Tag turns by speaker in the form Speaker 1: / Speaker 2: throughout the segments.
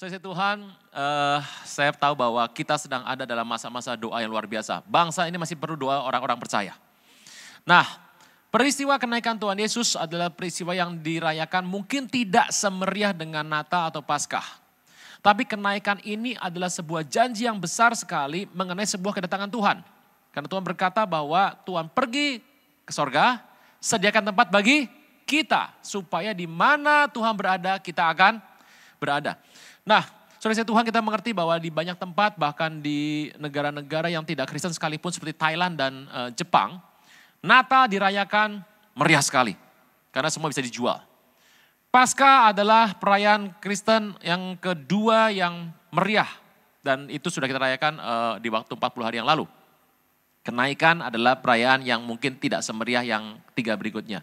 Speaker 1: Saudara Tuhan, saya tahu bahwa kita sedang ada dalam masa-masa doa yang luar biasa. Bangsa ini masih perlu doa orang-orang percaya. Nah, peristiwa kenaikan Tuhan Yesus adalah peristiwa yang dirayakan mungkin tidak semeriah dengan Natal atau Paskah. Tapi kenaikan ini adalah sebuah janji yang besar sekali mengenai sebuah kedatangan Tuhan. Karena Tuhan berkata bahwa Tuhan pergi ke sorga, sediakan tempat bagi kita. Supaya di mana Tuhan berada, kita akan berada. Nah, saudara Tuhan, kita mengerti bahwa di banyak tempat, bahkan di negara-negara yang tidak Kristen sekalipun seperti Thailand dan Jepang, Natal dirayakan meriah sekali karena semua bisa dijual. Paskah adalah perayaan Kristen yang kedua yang meriah dan itu sudah kita rayakan di waktu 40 hari yang lalu. Kenaikan adalah perayaan yang mungkin tidak semeriah yang 3 berikutnya.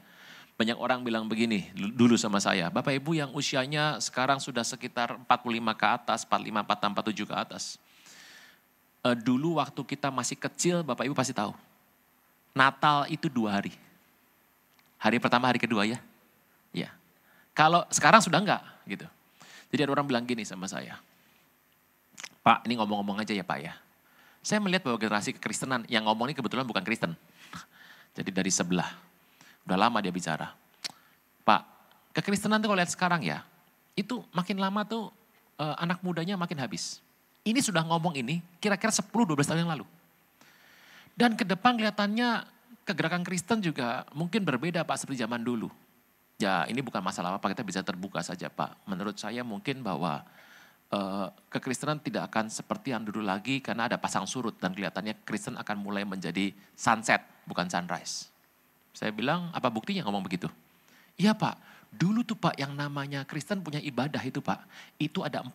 Speaker 1: Banyak orang bilang begini dulu sama saya, Bapak Ibu yang usianya sekarang sudah sekitar 45 ke atas, 45, 46, 47 ke atas. Dulu waktu kita masih kecil, Bapak Ibu pasti tahu. Natal itu 2 hari. Hari pertama, hari kedua ya. Ya. Kalau sekarang sudah enggak gitu. Jadi ada orang bilang gini sama saya. Pak, ini ngomong-ngomong aja ya Pak ya. Saya melihat bahwa generasi kekristenan yang ngomong ini kebetulan bukan Kristen. Jadi dari sebelah. Udah lama dia bicara. Pak, kekristenan tuh kalau lihat sekarang ya. Itu makin lama tuh anak mudanya makin habis. Ini sudah ngomong ini kira-kira 10-12 tahun yang lalu. Dan ke depan kelihatannya kegerakan Kristen juga mungkin berbeda Pak seperti zaman dulu. Ya ini bukan masalah apa, kita bisa terbuka saja Pak. Menurut saya mungkin bahwa kekristenan tidak akan seperti yang dulu lagi karena ada pasang surut. Dan kelihatannya Kristen akan mulai menjadi sunset bukan sunrise. Saya bilang apa buktinya ngomong begitu? Iya Pak, dulu tuh Pak yang namanya Kristen punya ibadah itu Pak. Itu ada 4.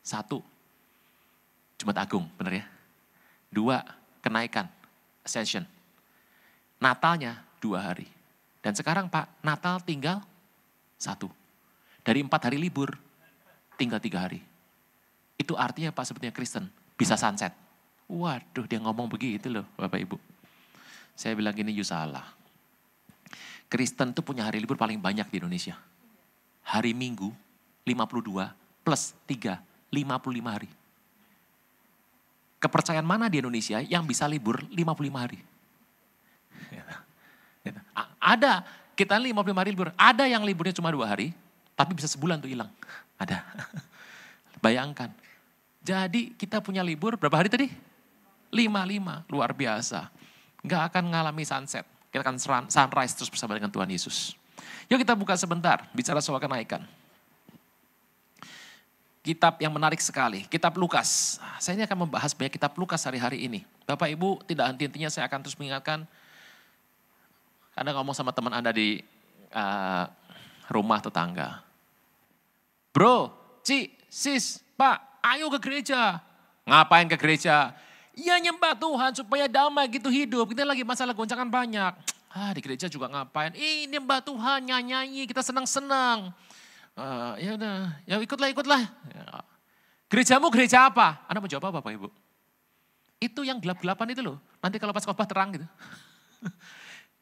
Speaker 1: 1, Jumat Agung benar ya. 2, kenaikan, ascension. Natalnya 2 hari. Dan sekarang Pak, Natal tinggal 1. Dari 4 hari libur, tinggal 3 hari. Itu artinya Pak sebetulnya Kristen bisa sunset. Waduh dia ngomong begitu loh Bapak Ibu. Saya bilang gini, you salah. Kristen tuh punya hari libur paling banyak di Indonesia. Hari Minggu, 52 plus 3, 55 hari. Kepercayaan mana di Indonesia yang bisa libur 55 hari? Ada, kita 55 hari libur. Ada yang liburnya cuma 2 hari, tapi bisa sebulan tuh hilang. Ada. Bayangkan. Jadi kita punya libur berapa hari tadi? 55, luar biasa. Gak akan ngalami sunset. Kita akan sunrise terus bersama dengan Tuhan Yesus. Yuk kita buka sebentar, bicara soal kenaikan. Kitab yang menarik sekali, kitab Lukas. Saya ini akan membahas banyak kitab Lukas hari-hari ini. Bapak Ibu tidak henti-hentinya saya akan terus mengingatkan. Anda ngomong sama teman Anda di rumah tetangga. Bro, sis, Pak, ayo ke gereja. Ngapain ke gereja? Ya nyembah Tuhan supaya damai gitu hidup. Kita lagi masalah goncangan banyak. Di gereja juga ngapain? Nyembah Tuhan, nyanyi, kita senang-senang. Ya udah, ya ikutlah. Ya. Gerejamu gereja apa? Anda mau jawab apa Bapak Ibu? Itu yang gelap-gelapan itu loh. Nanti kalau pas khotbah terang gitu.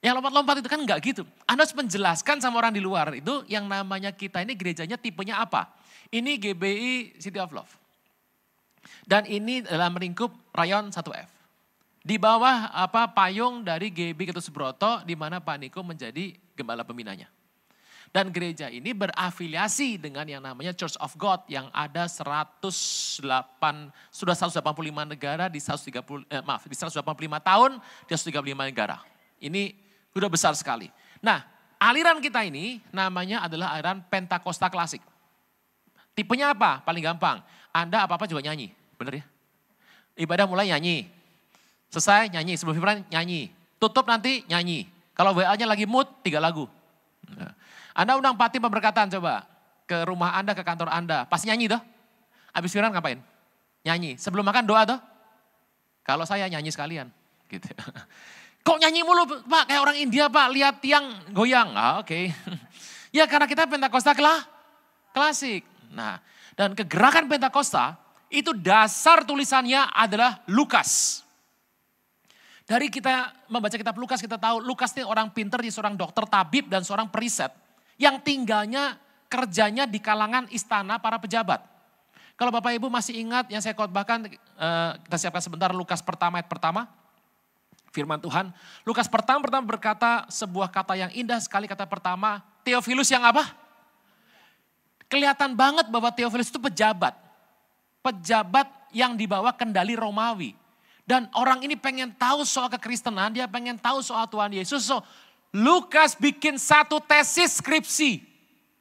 Speaker 1: Yang lompat-lompat itu kan enggak gitu. Anda harus menjelaskan sama orang di luar itu yang namanya kita ini gerejanya tipenya apa. Ini GBI City of Love. Dan ini dalam lingkup rayon 1F. Di bawah payung dari GB Ketut Subroto di mana Pak Niko menjadi gembala pembinanya. Dan gereja ini berafiliasi dengan yang namanya Church of God yang ada 185 negara di 185 tahun di 135 negara. Ini sudah besar sekali. Nah, aliran kita ini namanya adalah aliran Pentakosta klasik. Tipenya apa? Paling gampang. Anda apa-apa juga nyanyi. Bener ya? Ibadah mulai nyanyi. Selesai nyanyi. Sebelum firman nyanyi. Tutup nanti nyanyi. Kalau WA-nya lagi mood 3 lagu. Anda undang pati pemberkatan coba. Ke rumah Anda, ke kantor Anda. Pasti nyanyi toh? Habis firman ngapain? Nyanyi. Sebelum makan doa toh? Kalau saya nyanyi sekalian. Gitu. Kok nyanyi mulu Pak? Kayak orang India Pak. Lihat tiang goyang. Oke. Ya karena kita Pentakosta klasik. Nah, dan kegerakan Pentakosta itu dasar tulisannya adalah Lukas. Dari kita membaca kitab Lukas kita tahu Lukas ini orang pinter, dia seorang dokter tabib dan seorang periset. Yang tinggalnya kerjanya di kalangan istana para pejabat. Kalau Bapak Ibu masih ingat yang saya khotbahkan, kita siapkan sebentar Lukas pertama ayat pertama. Firman Tuhan, Lukas pertama berkata sebuah kata yang indah sekali, kata pertama, Theophilus yang apa? Kelihatan banget bahwa Theophilus itu pejabat. Pejabat yang dibawa kendali Romawi. Dan orang ini pengen tahu soal kekristenan, dia pengen tahu soal Tuhan Yesus. So, Lukas bikin satu tesis skripsi.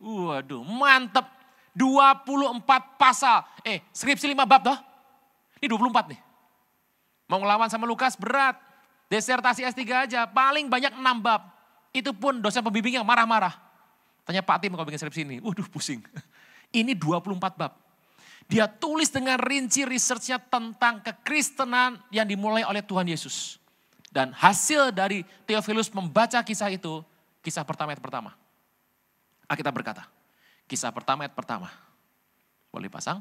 Speaker 1: Waduh, mantep. 24 pasal. Skripsi 5 bab toh. Ini 24 nih. Mau ngelawan sama Lukas berat. Disertasi S3 aja, paling banyak 6 bab. Itu pun dosen pembimbingnya marah-marah. Tanya Pak Tim kalau bikin skripsi ini. Waduh pusing. Ini 24 bab. Dia tulis dengan rinci researchnya tentang kekristenan yang dimulai oleh Tuhan Yesus. Dan hasil dari Theophilus membaca kisah itu, kisah pertama ayat pertama. Alkitab berkata, kisah pertama ayat pertama. Boleh pasang?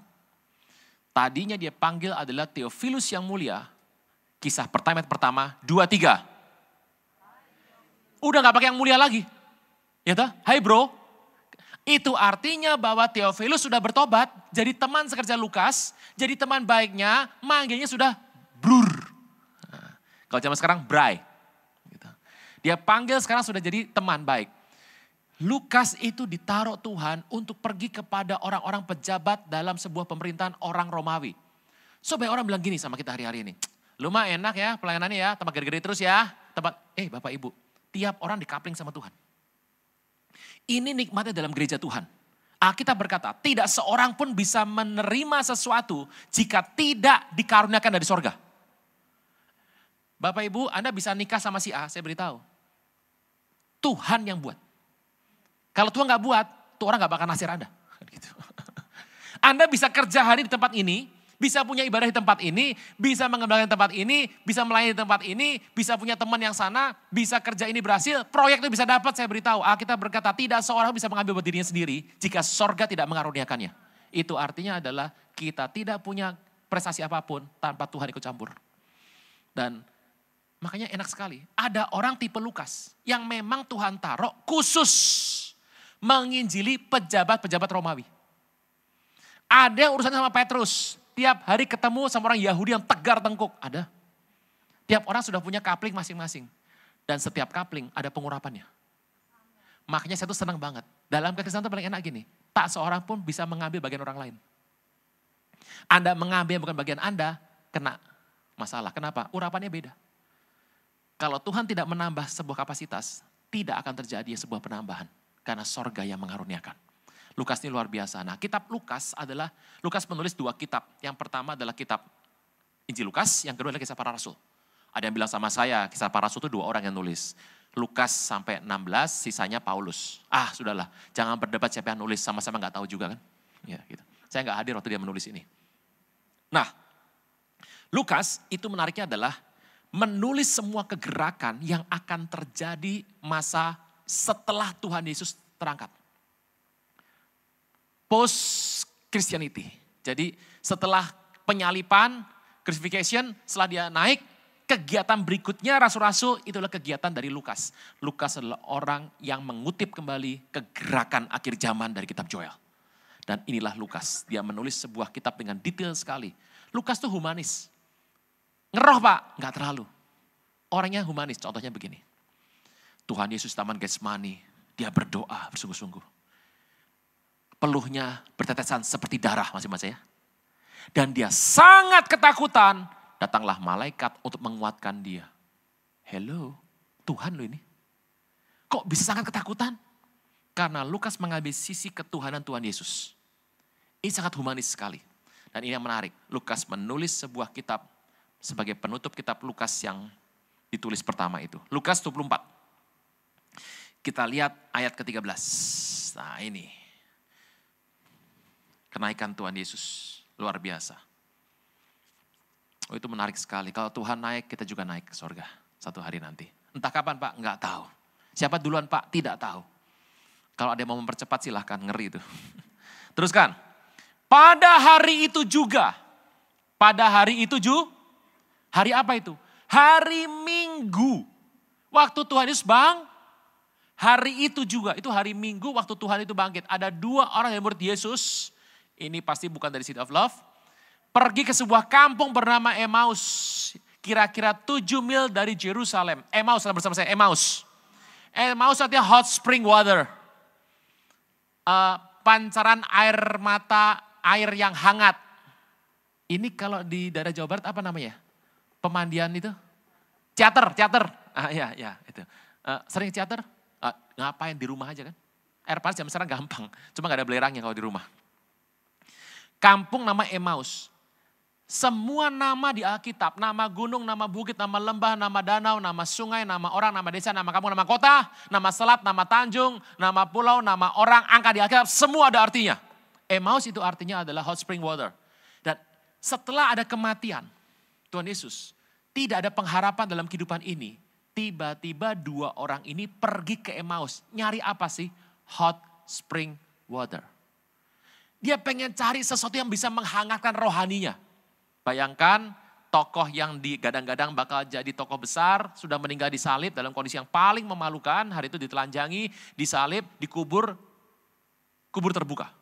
Speaker 1: Tadinya dia panggil adalah Theophilus yang mulia. Kisah pertama ayat pertama, 2-3. Udah gak pakai yang mulia lagi. Ya toh? Hai bro. Itu artinya bahwa Theophilus sudah bertobat. Jadi teman sekerja Lukas. Jadi teman baiknya, manggilnya sudah brur. Nah, kalau zaman sekarang bray. Gitu. Dia panggil sekarang sudah jadi teman baik. Lukas itu ditaruh Tuhan untuk pergi kepada orang-orang pejabat dalam sebuah pemerintahan orang Romawi. So banyak orang bilang gini sama kita hari-hari ini. Lu mah enak ya pelayanannya ya, tempat gede-gede terus ya. Bapak Ibu, tiap orang dikapling sama Tuhan. Ini nikmatnya dalam gereja Tuhan. Alkitab berkata, tidak seorang pun bisa menerima sesuatu jika tidak dikaruniakan dari sorga. Bapak Ibu, Anda bisa nikah sama si A, saya beritahu. Tuhan yang buat. Kalau Tuhan gak buat, tuh orang gak bakal nasir Anda. Gitu. Anda bisa kerja hari di tempat ini, bisa punya ibadah di tempat ini, bisa mengembangkan tempat ini, bisa melayani di tempat ini, bisa punya teman yang sana, bisa kerja ini berhasil, proyek itu bisa dapat, saya beritahu. Alkitab berkata tidak seorang bisa mengambil buat dirinya sendiri jika sorga tidak mengaruniakannya. Itu artinya adalah kita tidak punya prestasi apapun tanpa Tuhan ikut campur. Dan makanya enak sekali, ada orang tipe Lukas yang memang Tuhan taruh khusus menginjili pejabat-pejabat Romawi. Ada yang urusan sama Petrus. Tiap hari ketemu sama orang Yahudi yang tegar tengkuk. Ada. Tiap orang sudah punya kapling masing-masing. Dan setiap kapling ada pengurapannya. Makanya saya tuh senang banget. Dalam kekristenan itu paling enak gini. Tak seorang pun bisa mengambil bagian orang lain. Anda mengambil bukan bagian Anda, kena masalah. Kenapa? Urapannya beda. Kalau Tuhan tidak menambah sebuah kapasitas, tidak akan terjadi sebuah penambahan. Karena sorga yang mengaruniakan. Lukas ini luar biasa. Nah, kitab Lukas menulis 2 kitab. Yang pertama adalah kitab Injil Lukas, yang kedua adalah kisah para rasul. Ada yang bilang sama saya, kisah para rasul itu 2 orang yang nulis. Lukas sampai 16, sisanya Paulus. Sudahlah, jangan berdebat siapa yang nulis, sama-sama gak tahu juga kan. Ya, gitu. Saya gak hadir waktu dia menulis ini. Nah, Lukas itu menariknya adalah menulis semua kegerakan yang akan terjadi masa setelah Tuhan Yesus terangkat. Post Christianity. Jadi setelah penyalipan, crucifixion, setelah dia naik, kegiatan berikutnya rasul-rasul itulah kegiatan dari Lukas. Lukas adalah orang yang mengutip kembali kegerakan akhir zaman dari kitab Joel. Dan inilah Lukas, dia menulis sebuah kitab dengan detail sekali. Lukas tuh humanis. Ngeroh Pak, gak terlalu. Orangnya humanis, contohnya begini. Tuhan Yesus taman Getsemani, dia berdoa bersungguh-sungguh. Peluhnya bertetesan seperti darah, masih baca ya. Dan dia sangat ketakutan, datanglah malaikat untuk menguatkan dia. Hello, Tuhan lo ini. Kok bisa sangat ketakutan? Karena Lukas mengambil sisi ketuhanan Tuhan Yesus. Ini sangat humanis sekali. Dan ini yang menarik, Lukas menulis sebuah kitab sebagai penutup kitab Lukas yang ditulis pertama itu. Lukas 24. Kita lihat ayat ke-13. Nah ini. Kenaikan Tuhan Yesus luar biasa. Itu menarik sekali. Kalau Tuhan naik, kita juga naik ke surga satu hari nanti. Entah kapan Pak, enggak tahu. Siapa duluan Pak, tidak tahu. Kalau ada yang mau mempercepat silahkan, ngeri itu. Teruskan. Pada hari itu juga. Hari apa itu? Hari Minggu. Waktu Tuhan Yesus hari itu juga. Itu hari Minggu waktu Tuhan itu bangkit. Ada 2 orang yang murid Yesus. ini pasti bukan dari City of Love. Pergi ke sebuah kampung bernama Emmaus. Kira-kira 7 mil dari Jerusalem. Emmaus, bersama saya, Emmaus. Emmaus artinya hot spring water. Pancaran air mata, air yang hangat. Ini kalau di daerah Jawa Barat apa namanya? Pemandian itu? Teater. Ya itu. Sering teater? Ngapain di rumah aja kan? Air panas jam sekarang gampang. Cuma gak ada belerangnya kalau di rumah. Kampung nama Emmaus. Semua nama di Alkitab, nama gunung, nama bukit, nama lembah, nama danau, nama sungai, nama orang, nama desa, nama kampung, nama kota, nama selat, nama tanjung, nama pulau, nama orang, angka di Alkitab, semua ada artinya. Emmaus itu artinya adalah hot spring water. Dan setelah ada kematian Tuhan Yesus, tidak ada pengharapan dalam kehidupan ini. Tiba-tiba 2 orang ini pergi ke Emmaus. Nyari apa sih? Hot spring water. Dia pengen cari sesuatu yang bisa menghangatkan rohaninya. Bayangkan tokoh yang digadang-gadang bakal jadi tokoh besar, sudah meninggal disalib dalam kondisi yang paling memalukan. Hari itu ditelanjangi, disalib, dikubur, kubur terbuka.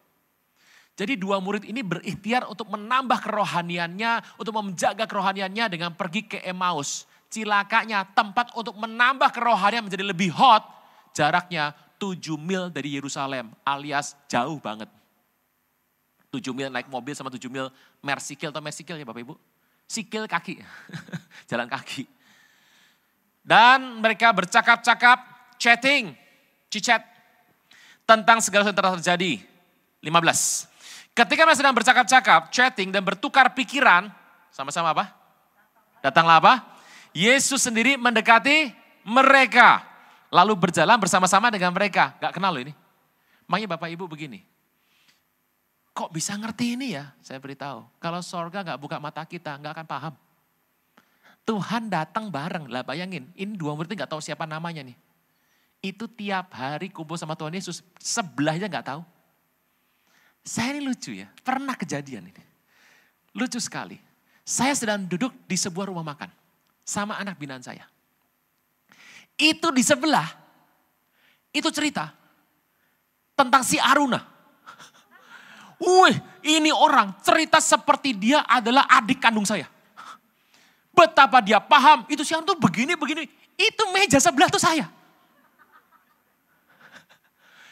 Speaker 1: Jadi 2 murid ini berikhtiar untuk menambah kerohaniannya, untuk menjaga kerohaniannya dengan pergi ke Emmaus. Cilakanya tempat untuk menambah kerohanian menjadi lebih hot, jaraknya 7 mil dari Yerusalem alias jauh banget. 7 mil naik mobil sama 7 mil mersikil atau mersikil ya Bapak Ibu. Sikil kaki, jalan kaki. Dan mereka bercakap-cakap, chatting, cicet tentang segala sesuatu yang telah terjadi. 15. Ketika mereka sedang bercakap-cakap, chatting dan bertukar pikiran, sama-sama apa? Datanglah apa? Yesus sendiri mendekati mereka. Lalu berjalan bersama-sama dengan mereka. Gak kenal loh ini. Makanya Bapak Ibu begini. Kok bisa ngerti ini ya? Saya beritahu. Kalau sorga gak buka mata kita, gak akan paham. Tuhan datang bareng. Lah bayangin, ini 2 murid gak tahu siapa namanya nih. Itu tiap hari kumpul sama Tuhan Yesus, sebelahnya gak tahu. Saya ini lucu ya, pernah kejadian ini. Lucu sekali. Saya sedang duduk di sebuah rumah makan. Sama anak binaan saya. Itu di sebelah, itu cerita tentang si Aruna. Wih, ini orang cerita seperti dia adalah adik kandung saya. Betapa dia paham, itu si Aruna tuh begini. Itu meja sebelah tuh saya.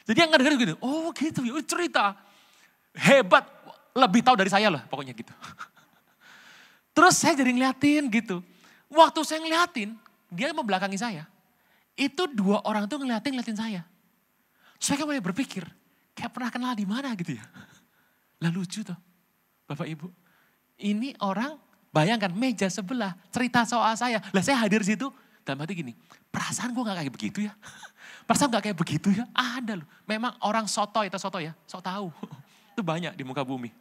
Speaker 1: Jadi yang ngedengar gitu, oh gitu, cerita. Hebat, lebih tahu dari saya lah pokoknya gitu. Terus saya jadi ngeliatin gitu. Waktu saya ngeliatin, dia membelakangi saya. Itu 2 orang tuh ngeliatin saya. Saya kan mulai berpikir, kayak pernah kenal di mana gitu ya. Lah lucu tuh, Bapak Ibu. Ini orang, bayangkan meja sebelah, cerita soal saya. Lah saya hadir situ, dalam hati gini, perasaan gue gak kayak begitu ya. Perasaan gak kayak begitu ya, ada loh. Memang orang sotoy ya, sok tahu. Itu banyak di muka bumi.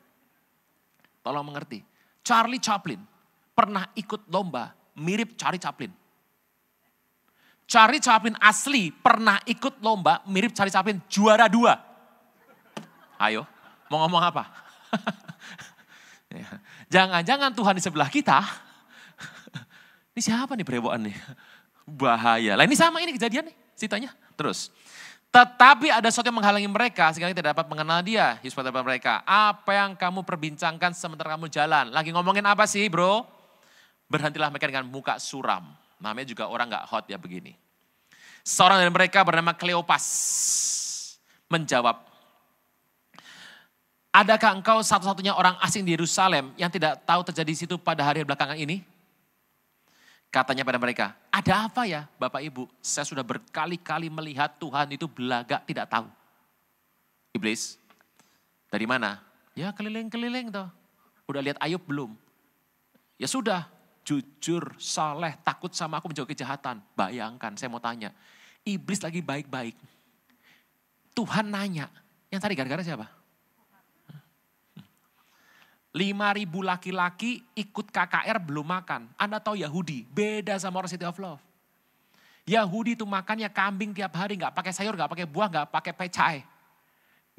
Speaker 1: Tolong mengerti, Charlie Chaplin pernah ikut lomba mirip Charlie Chaplin. Charlie Chaplin asli pernah ikut lomba mirip Charlie Chaplin, juara 2. Ayo, mau ngomong apa? Jangan-jangan Tuhan di sebelah kita. Ini siapa nih brewok nih? Bahaya. Lah ini sama ini kejadian nih ceritanya. Terus. Tetapi ada sesuatu yang menghalangi mereka sehingga tidak dapat mengenal dia. Yesus berkata kepada mereka, apa yang kamu perbincangkan sementara kamu jalan? Lagi ngomongin apa sih bro? Berhentilah mereka dengan muka suram. Namanya juga orang gak hot ya begini. Seorang dari mereka bernama Kleopas menjawab, adakah engkau satu-satunya orang asing di Yerusalem yang tidak tahu terjadi di situ pada hari belakangan ini? Katanya pada mereka, ada apa ya Bapak Ibu? Saya sudah berkali-kali melihat Tuhan itu belagak tidak tahu. Iblis, dari mana? Ya keliling-keliling tuh. Udah lihat Ayub belum? Ya sudah, jujur, saleh, takut sama aku menjauhi kejahatan. Bayangkan, saya mau tanya. Iblis lagi baik-baik. Tuhan nanya, yang tadi gara-gara siapa? 5.000 laki-laki ikut KKR belum makan. Anda tahu Yahudi, beda sama orang City of Love. Yahudi itu makannya kambing tiap hari, gak pakai sayur, gak pakai buah, gak pakai pecai.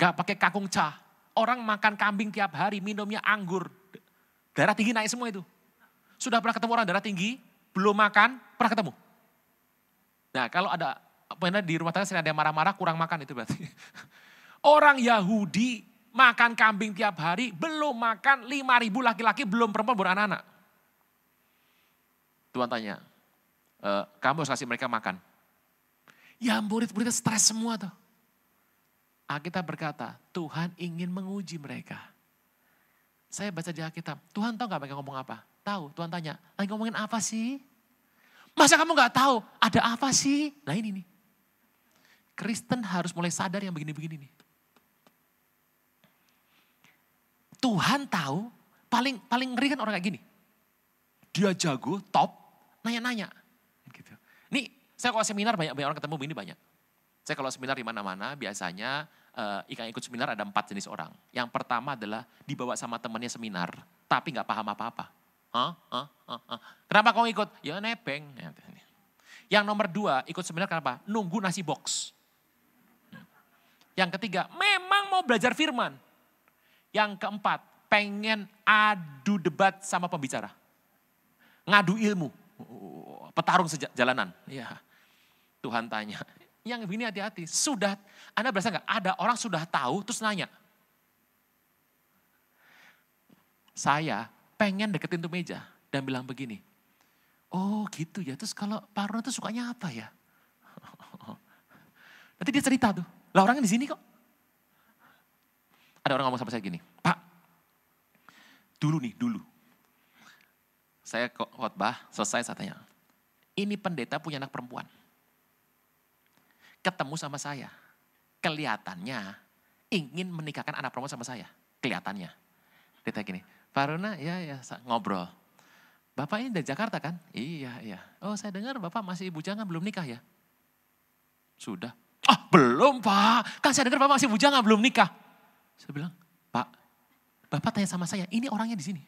Speaker 1: Gak pakai kakung ca. Orang makan kambing tiap hari, minumnya anggur. Darah tinggi naik semua itu. Sudah pernah ketemu orang darah tinggi, belum makan, pernah ketemu? Nah kalau ada, di rumah tangga sering ada yang marah-marah, kurang makan itu berarti. Orang Yahudi makan kambing tiap hari, belum makan 5.000 laki-laki, belum perempuan, belum anak-anak. Tuhan tanya, kamu harus kasih mereka makan. Ya murid-muridnya stres semua tuh. Alkitab berkata, Tuhan ingin menguji mereka. Saya baca di Alkitab, Tuhan tahu gak mereka ngomong apa? Tahu, Tuhan tanya, lagi ngomongin apa sih? Masa kamu gak tahu ada apa sih? Nah ini nih. Kristen harus mulai sadar yang begini-begini nih. Tuhan tahu, paling ngeri kan orang kayak gini. Dia jago, top, nanya-nanya. Gitu. Nih, saya kalau seminar banyak orang ketemu begini banyak. Saya kalau seminar di mana-mana biasanya yang ikut seminar ada 4 jenis orang. Yang pertama adalah dibawa sama temannya seminar, tapi gak paham apa-apa. Kenapa kamu ikut? Ya nebeng. Yang nomor 2 ikut seminar kenapa? Nunggu nasi box. Yang ketiga, memang mau belajar firman. Yang keempat, pengen adu debat sama pembicara. Ngadu ilmu. Petarung sejalanan. Ya. Tuhan tanya, yang begini hati-hati. Sudah, Anda berasa nggak? Ada orang sudah tahu terus nanya. Saya pengen deketin tuh meja dan bilang begini. Oh gitu ya, terus kalau Pak Ron tuh sukanya apa ya? Nanti dia cerita tuh. Lah orangnya di sini kok. Ada orang ngomong sama saya gini, Pak, dulu. Saya khotbah, selesai saya tanya, ini pendeta punya anak perempuan. Ketemu sama saya, kelihatannya ingin menikahkan anak perempuan sama saya. Kelihatannya. Dia tanya gini, Pak Rona, ya ngobrol. Bapak ini dari Jakarta kan? Iya. Oh saya dengar Bapak masih bujangan belum nikah ya? Sudah. Belum Pak, kan saya dengar Bapak masih bujangan belum nikah. Saya bilang, Pak, Bapak tanya sama saya, ini orangnya di sini.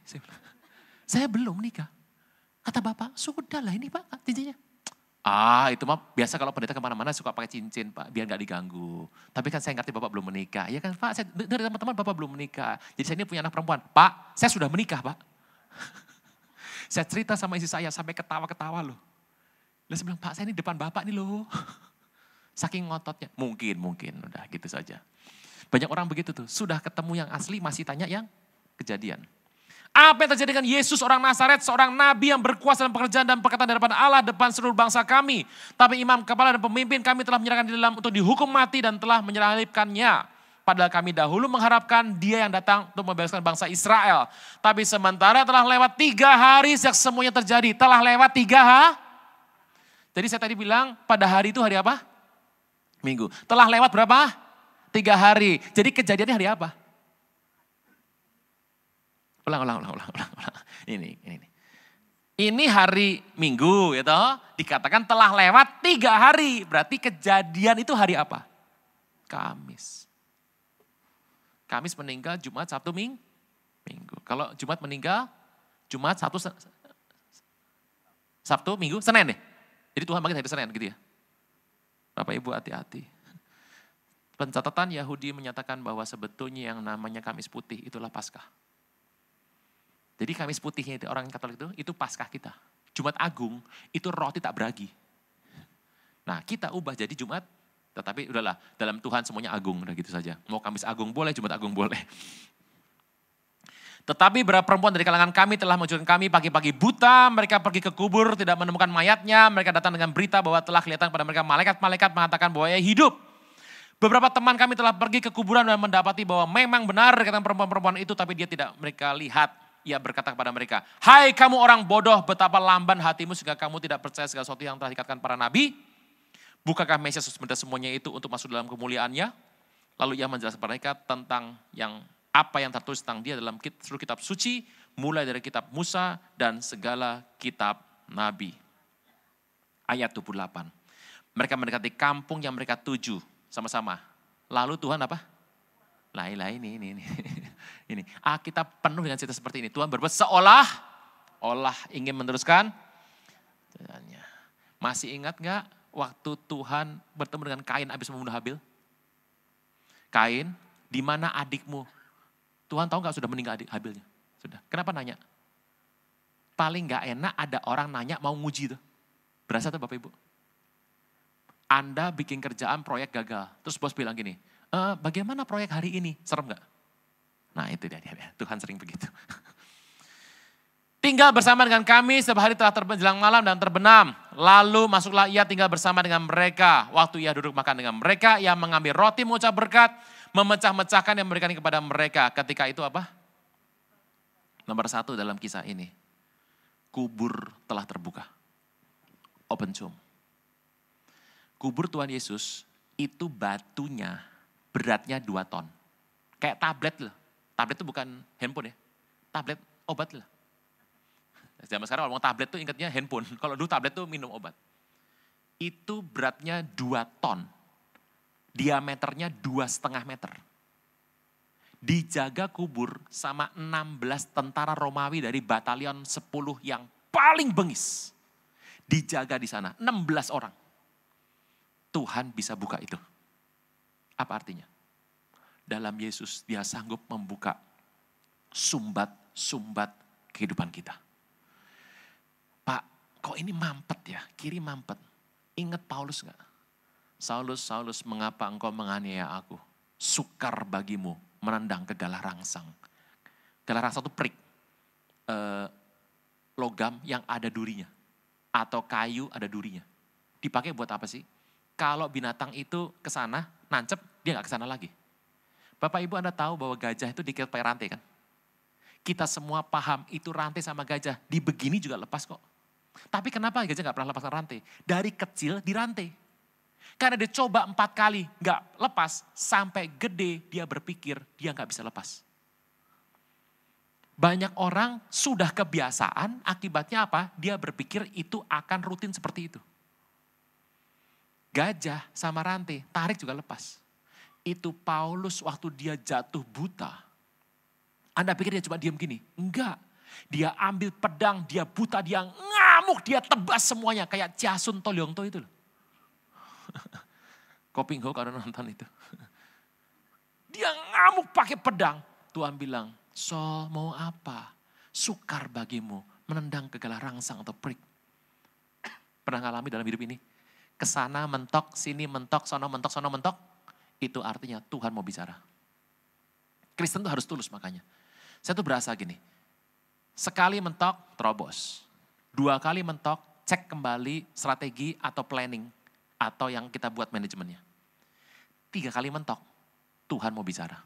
Speaker 1: Saya belum nikah. Kata Bapak, sudahlah ini Pak cincinnya. Itu mah biasa kalau pendeta kemana-mana suka pakai cincin Pak, biar gak diganggu. Tapi kan saya ngerti Bapak belum menikah. Ya kan Pak, saya dari teman-teman Bapak belum menikah. Jadi saya ini punya anak perempuan. Pak, saya sudah menikah Pak. Saya cerita sama istri saya sampai ketawa-ketawa loh. Lalu saya bilang, Pak saya ini depan Bapak nih loh. Saking ngototnya, mungkin, udah gitu saja. Banyak orang begitu tuh, sudah ketemu yang asli masih tanya yang kejadian. Apa yang terjadi dengan Yesus orang Nazaret, seorang nabi yang berkuasa dalam pekerjaan dan perkataan dari Allah depan seluruh bangsa kami. Tapi imam kepala dan pemimpin kami telah menyerahkan di dalam untuk dihukum mati dan telah menyalibkannya. Padahal kami dahulu mengharapkan dia yang datang untuk membebaskan bangsa Israel. Tapi sementara telah lewat 3 hari sejak semuanya terjadi. Telah lewat 3 hari. Jadi saya tadi bilang pada hari itu hari apa? Minggu. Telah lewat berapa? 3 hari. Jadi kejadiannya hari apa? Ulang. Ini hari Minggu ya toh. Dikatakan telah lewat 3 hari. Berarti kejadian itu hari apa? Kamis. Kamis meninggal, Jumat, Sabtu, Minggu. Kalau Jumat meninggal, Jumat, Sabtu, Minggu, Senin deh. Jadi Tuhan bangkit hari Senin gitu ya. Bapak Ibu hati-hati. Pencatatan Yahudi menyatakan bahwa sebetulnya yang namanya Kamis Putih itulah Paskah. Jadi Kamis Putihnya itu orang Katolik itu Paskah kita. Jumat Agung itu roti tak beragi. Nah kita ubah jadi Jumat, tetapi udahlah dalam Tuhan semuanya agung, udah gitu saja. Mau Kamis Agung boleh, Jumat Agung boleh. Tetapi beberapa perempuan dari kalangan kami telah menunjukkan kami pagi-pagi buta, mereka pergi ke kubur, tidak menemukan mayatnya, mereka datang dengan berita bahwa telah kelihatan pada mereka malaikat-malaikat mengatakan bahwa ia hidup. Beberapa teman kami telah pergi ke kuburan dan mendapati bahwa memang benar kata perempuan-perempuan itu, tapi dia tidak mereka lihat. Ia berkata kepada mereka, hai kamu orang bodoh, betapa lamban hatimu sehingga kamu tidak percaya segala sesuatu yang telah dikatakan para nabi. Bukankah Mesias sebenarnya semuanya itu untuk masuk dalam kemuliaannya? Lalu ia menjelaskan kepada mereka tentang apa yang tertulis tentang dia dalam seluruh kitab suci, mulai dari kitab Musa dan segala kitab Nabi. Ayat 28. Mereka mendekati kampung yang mereka tuju sama-sama. Lalu Tuhan apa? Ini. Kita penuh dengan cerita seperti ini. Tuhan berbuat seolah ingin meneruskan. Masih ingat gak waktu Tuhan bertemu dengan Kain habis membunuh Habil? Kain, di mana adikmu? Tuhan tahu gak sudah meninggal adik Habilnya? Sudah. Kenapa nanya? Paling gak enak ada orang nanya mau nguji tuh. Berasa tuh Bapak Ibu? Anda bikin kerjaan proyek gagal. Terus bos bilang gini, bagaimana proyek hari ini? Serem gak? Nah itu dia, Tuhan sering begitu. Tinggal bersama dengan kami sebab hari telah menjelang malam dan terbenam. Lalu masuklah ia tinggal bersama dengan mereka. Waktu ia duduk makan dengan mereka, ia mengambil roti mengucap berkat, memecah-mecahkan dan memberikan kepada mereka. Ketika itu apa? Nomor 1 dalam kisah ini, kubur telah terbuka. Open tomb. Kubur Tuhan Yesus itu batunya beratnya 2 ton. Kayak tablet loh. Tablet itu bukan handphone ya. Tablet obat lah. Zaman sekarang kalau ngomong tablet tuh ingatnya handphone. Kalau dulu tablet tuh minum obat. Itu beratnya 2 ton. Diameternya 2,5 meter. Dijaga kubur sama 16 tentara Romawi dari batalion 10 yang paling bengis. Dijaga di sana, 16 orang. Tuhan bisa buka itu. Apa artinya? Dalam Yesus dia sanggup membuka sumbat-sumbat kehidupan kita. Pak, kok ini mampet ya? Kiri mampet. Ingat Paulus gak? Saulus, mengapa engkau menganiaya aku? Sukar bagimu menendang ke galah rangsang. Galah rangsang itu perik. Logam yang ada durinya. Atau kayu ada durinya. Dipakai buat apa sih? Kalau binatang itu ke sana, nancep, dia gak ke sana lagi. Bapak Ibu Anda tahu bahwa gajah itu diikat pakai rantai kan? Kita semua paham itu rantai sama gajah. Di begini juga lepas kok. Tapi kenapa gajah gak pernah lepaskan rantai? Dari kecil dirantai. Karena dia coba 4 kali gak lepas. Sampai gede dia berpikir dia gak bisa lepas. Banyak orang sudah kebiasaan, akibatnya apa? Dia berpikir itu akan rutin seperti itu. Gajah sama rantai, tarik juga lepas. Itu Paulus waktu dia jatuh buta. Anda pikir dia cuma diam gini? Enggak. Dia ambil pedang, dia buta, dia ngamuk, dia tebas semuanya. Kayak Jasun Tolyongto itu loh. Koping Ho kalau nonton itu. Dia ngamuk pakai pedang. Tuhan bilang, Saul mau apa? Sukar bagimu menendang ke galah rangsang atau perik. Pernah ngalami dalam hidup ini? Kesana mentok, sini mentok, sono mentok, sono mentok. Itu artinya Tuhan mau bicara. Kristen tuh harus tulus makanya. Saya tuh berasa gini. Sekali mentok, terobos. 2 kali mentok, cek kembali strategi atau planning. Atau yang kita buat manajemennya. 3 kali mentok, Tuhan mau bicara.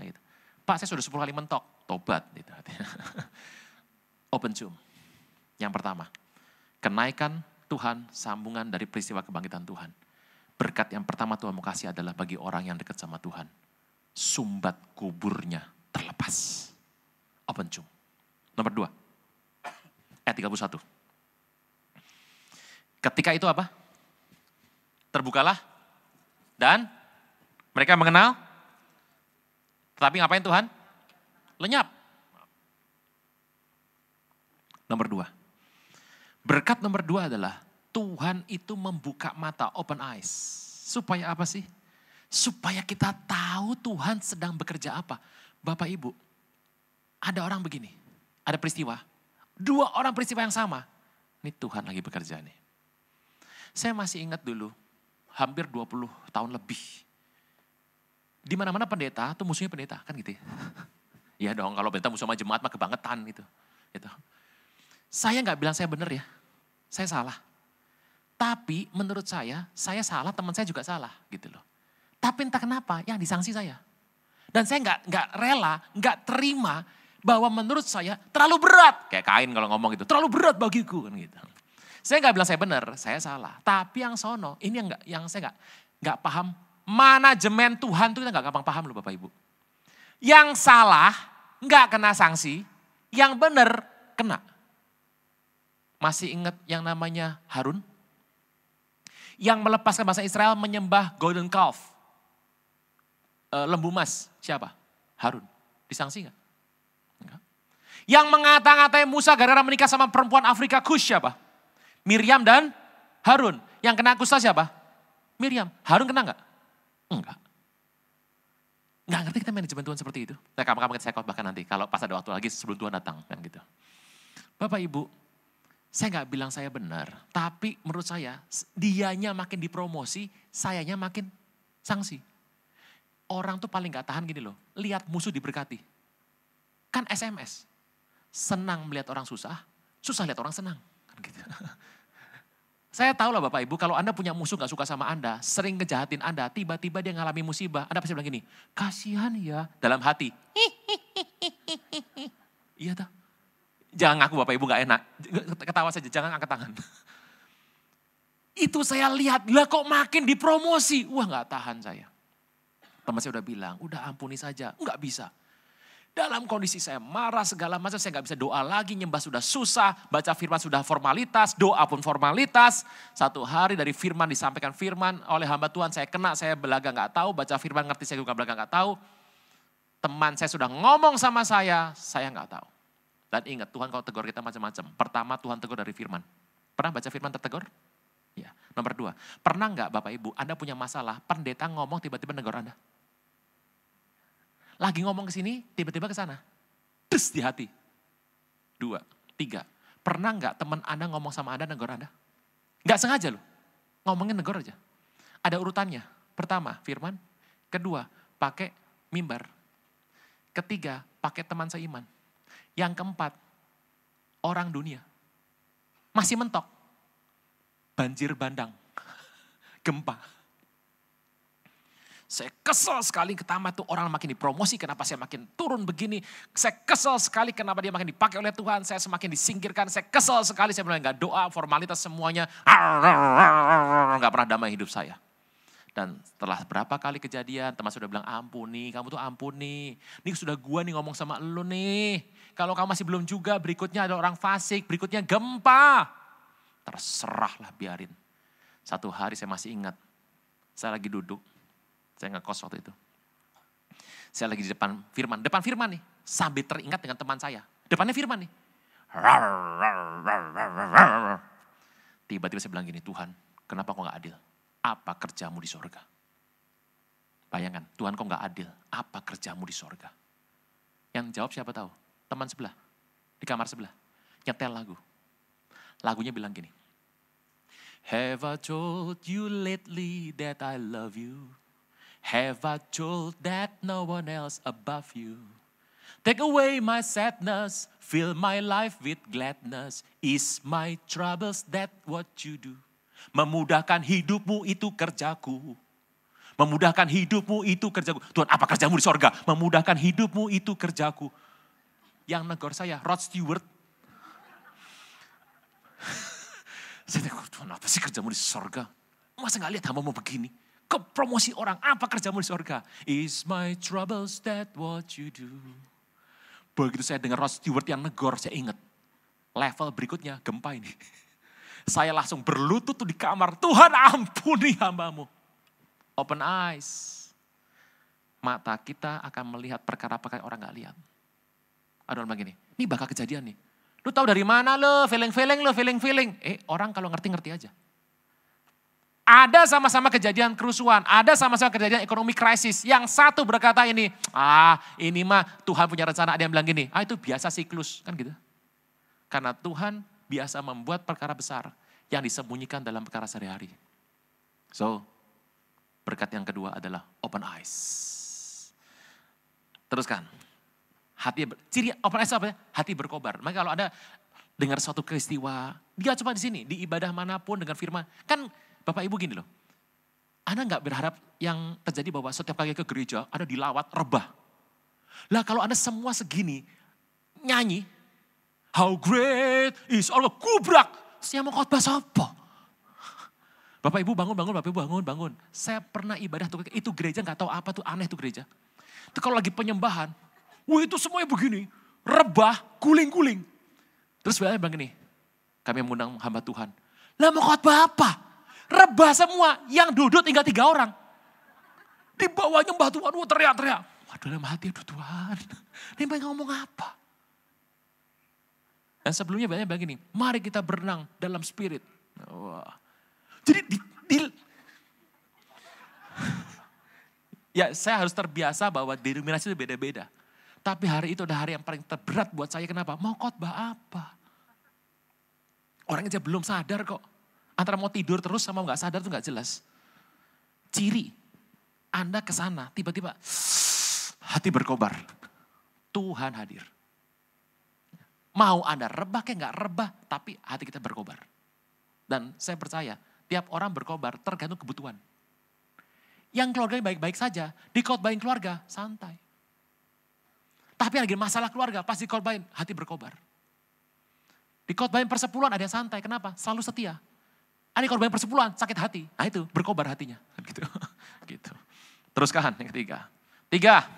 Speaker 1: Nah, gitu. Pak, saya sudah 10 kali mentok, tobat. Gitu. Open tomb. Yang pertama, kenaikan Tuhan, sambungan dari peristiwa kebangkitan Tuhan. Berkat yang pertama Tuhan mau kasih adalah bagi orang yang dekat sama Tuhan. Sumbat kuburnya terlepas. Open tomb. Nomor 2, ayat 31. Ketika itu apa? Terbukalah dan mereka mengenal. Tetapi ngapain Tuhan? Lenyap. Nomor 2. Berkat nomor 2 adalah Tuhan itu membuka mata, open eyes. Supaya apa sih? Supaya kita tahu Tuhan sedang bekerja apa. Bapak Ibu, ada orang begini, ada peristiwa. 2 orang peristiwa yang sama. Ini Tuhan lagi bekerja nih. Saya masih ingat dulu, hampir 20 tahun lebih. Di mana-mana pendeta, tuh musuhnya pendeta, kan gitu ya. Iya dong, kalau pendeta musuh sama jemaat mah kebangetan gitu. Saya gak bilang saya benar ya. Saya salah. Tapi menurut saya salah, teman saya juga salah gitu loh. Tapi entah kenapa yang disangsi saya. Dan saya nggak rela, nggak terima bahwa menurut saya terlalu berat. Kayak Kain kalau ngomong gitu, terlalu berat bagiku kan gitu. Saya nggak bilang saya benar, saya salah. Tapi yang sono, ini yang saya nggak paham. Manajemen Tuhan itu kita nggak gampang paham loh Bapak Ibu. Yang salah nggak kena sanksi, yang benar kena. Masih ingat yang namanya Harun? Yang melepaskan bangsa Israel menyembah golden calf. Lembu emas, siapa? Harun. Disangsi nggak? Enggak. Yang mengata-ngatai Musa gara-gara menikah sama perempuan Afrika Kush siapa? Miriam dan Harun. Yang kena kusta siapa? Miriam. Harun kena nggak? Enggak. Nggak ngerti kita manajemen Tuhan seperti itu. Nah, kapan-kapan saya khotbahkan nanti. Kalau pas ada waktu lagi sebelum Tuhan datang. Kan gitu. Bapak Ibu, saya nggak bilang saya benar, tapi menurut saya dianya makin dipromosi, sayanya makin sanksi. Orang tuh paling gak tahan gini loh, lihat musuh diberkati. Kan SMS, senang melihat orang susah, susah lihat orang senang. Kan gitu. Saya tahu lah Bapak Ibu, kalau Anda punya musuh gak suka sama Anda, sering ngejahatin Anda, tiba-tiba dia ngalami musibah, Anda pasti bilang gini, kasihan ya, dalam hati. Iya tuh. Jangan ngaku Bapak Ibu gak enak, ketawa saja, jangan angkat tangan. Itu saya lihat, lah kok makin dipromosi, wah gak tahan saya. Teman saya udah bilang, udah ampuni saja, enggak bisa. Dalam kondisi saya marah segala macam, saya enggak bisa doa lagi, nyembah sudah susah, baca firman sudah formalitas, doa pun formalitas. Satu hari dari firman disampaikan firman oleh hamba Tuhan, saya kena, saya belaga enggak tahu, baca firman ngerti, saya juga belaga enggak tahu. Teman saya sudah ngomong sama saya enggak tahu. Dan ingat Tuhan kalau tegur kita macam-macam. Pertama Tuhan tegur dari firman. Pernah baca firman tertegur? Ya. Nomor 2, pernah enggak Bapak Ibu, Anda punya masalah, pendeta ngomong tiba-tiba negur Anda? Lagi ngomong ke sini, tiba-tiba ke sana. Des di hati. 2, 3. Pernah nggak teman Anda ngomong sama Anda, negor Anda? Nggak sengaja loh. Ngomongin negor aja. Ada urutannya. Pertama, firman. Kedua, pakai mimbar. Ketiga, pakai teman seiman. Yang keempat, orang dunia. Masih mentok. Banjir bandang. Gempa. Saya kesel sekali ketama tuh orang makin dipromosi, kenapa saya makin turun begini. Saya kesel sekali kenapa dia makin dipakai oleh Tuhan, saya semakin disingkirkan. Saya kesel sekali, saya bilang gak doa, formalitas semuanya. Gak pernah damai hidup saya. Dan setelah berapa kali kejadian, teman sudah bilang ampuni, kamu tuh ampuni. Ini sudah gua nih ngomong sama lu nih. Kalau kamu masih belum juga, berikutnya ada orang fasik, berikutnya gempa. Terserahlah biarin. Satu hari saya masih ingat, saya lagi duduk. Saya ngekos waktu itu. Saya lagi di depan firman nih. Sambil teringat dengan teman saya. Depannya firman nih. Tiba-tiba saya bilang gini, Tuhan kenapa kok gak adil? Apa kerjamu di sorga? Bayangkan, Tuhan kok gak adil? Apa kerjamu di sorga? Yang jawab siapa tahu? Teman sebelah. Di kamar sebelah. Nyetel lagu. Lagunya bilang gini. Have I told you lately that I love you? Have I told that no one else above you? Take away my sadness, fill my life with gladness. Is my troubles that what you do? Memudahkan hidupmu itu kerjaku. Memudahkan hidupmu itu kerjaku. Tuhan, apa kerjamu di sorga? Memudahkan hidupmu itu kerjaku. Yang negor saya, Rod Stewart. Saya tanya, Tuhan apa sih kerjamu di sorga? Masa gak lihat hambamu begini? Ke promosi orang, apa kerjamu di sorga? Is my troubles that what you do? Begitu saya dengar Rod Stewart yang negor, saya ingat. Level berikutnya, gempa ini. Saya langsung berlutut tuh di kamar. Tuhan ampuni hambamu. Open eyes. Mata kita akan melihat perkara-perkara orang gak lihat. Ada orang bilang gini, ini bakal kejadian nih. Lu tahu dari mana lo, feeling-feeling. Orang kalau ngerti-ngerti aja. Ada sama-sama kejadian kerusuhan, ada sama-sama kejadian ekonomi krisis. Yang satu berkata ini mah Tuhan punya rencana. Ada yang bilang gini, itu biasa siklus, kan gitu. Karena Tuhan biasa membuat perkara besar yang disembunyikan dalam perkara sehari-hari. So, berkat yang kedua adalah open eyes. Teruskan. Ciri open eyes apa ya? Hati berkobar. Maka kalau Anda dengar suatu peristiwa, dia cuma di sini, di ibadah manapun dengan firman. Kan Bapak Ibu gini loh, Anda gak berharap yang terjadi bahwa setiap kali ke gereja ada dilawat rebah. Lah kalau Anda semua segini, nyanyi, how great is Allah, kubrak. Saya mau khotbah siapa? Bapak Ibu bangun. Saya pernah ibadah tuh, itu gereja gak tahu apa tuh, aneh tuh gereja. Itu kalau lagi penyembahan, itu semuanya begini, rebah, guling-guling. Terus bilangnya bilang gini, kami mengundang hamba Tuhan. Lah mau khotbah apa? Rebah semua, yang duduk tinggal 3 orang. Di bawahnya mbah Tuhan, teriak-teriak. Waduh dalam hati, aduh Tuhan, ini mereka ngomong apa? Dan sebelumnya banyak bilang gini, mari kita berenang dalam spirit. Wah. Jadi ya saya harus terbiasa bahwa denominasi itu beda-beda. Tapi hari itu adalah hari yang paling terberat buat saya, kenapa? Mau khotbah apa? Orang aja belum sadar kok. Antara mau tidur terus sama gak sadar tuh gak jelas. Ciri Anda ke sana, tiba-tiba hati berkobar. Tuhan hadir. Mau Anda rebah kayak nggak rebah, tapi hati kita berkobar. Dan saya percaya, tiap orang berkobar tergantung kebutuhan. Yang keluarganya baik-baik saja, dikotbahin keluarga, santai. Tapi lagi masalah keluarga, pas dikotbahin, hati berkobar. Dikotbahin persepuluhan ada yang santai, kenapa? Selalu setia. Ada korban persepuluhan, sakit hati. Nah itu, berkobar hatinya. Gitu. Gitu. Teruskan yang ketiga. 3,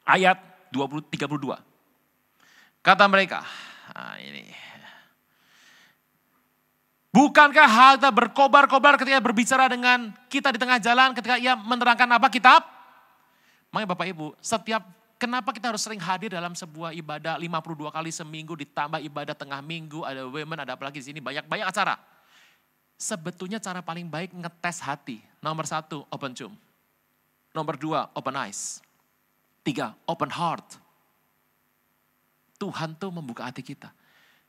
Speaker 1: ayat 32. Kata mereka, nah ini. Bukankah harta berkobar-kobar ketika berbicara dengan kita di tengah jalan ketika ia menerangkan apa kitab? Makanya Bapak Ibu, kenapa kita harus sering hadir dalam sebuah ibadah 52 kali seminggu ditambah ibadah tengah minggu, ada women, ada apalagi di sini banyak acara. Sebetulnya cara paling baik ngetes hati. Nomor 1, open cum. Nomor 2, open eyes. 3, open heart. Tuhan tuh membuka hati kita.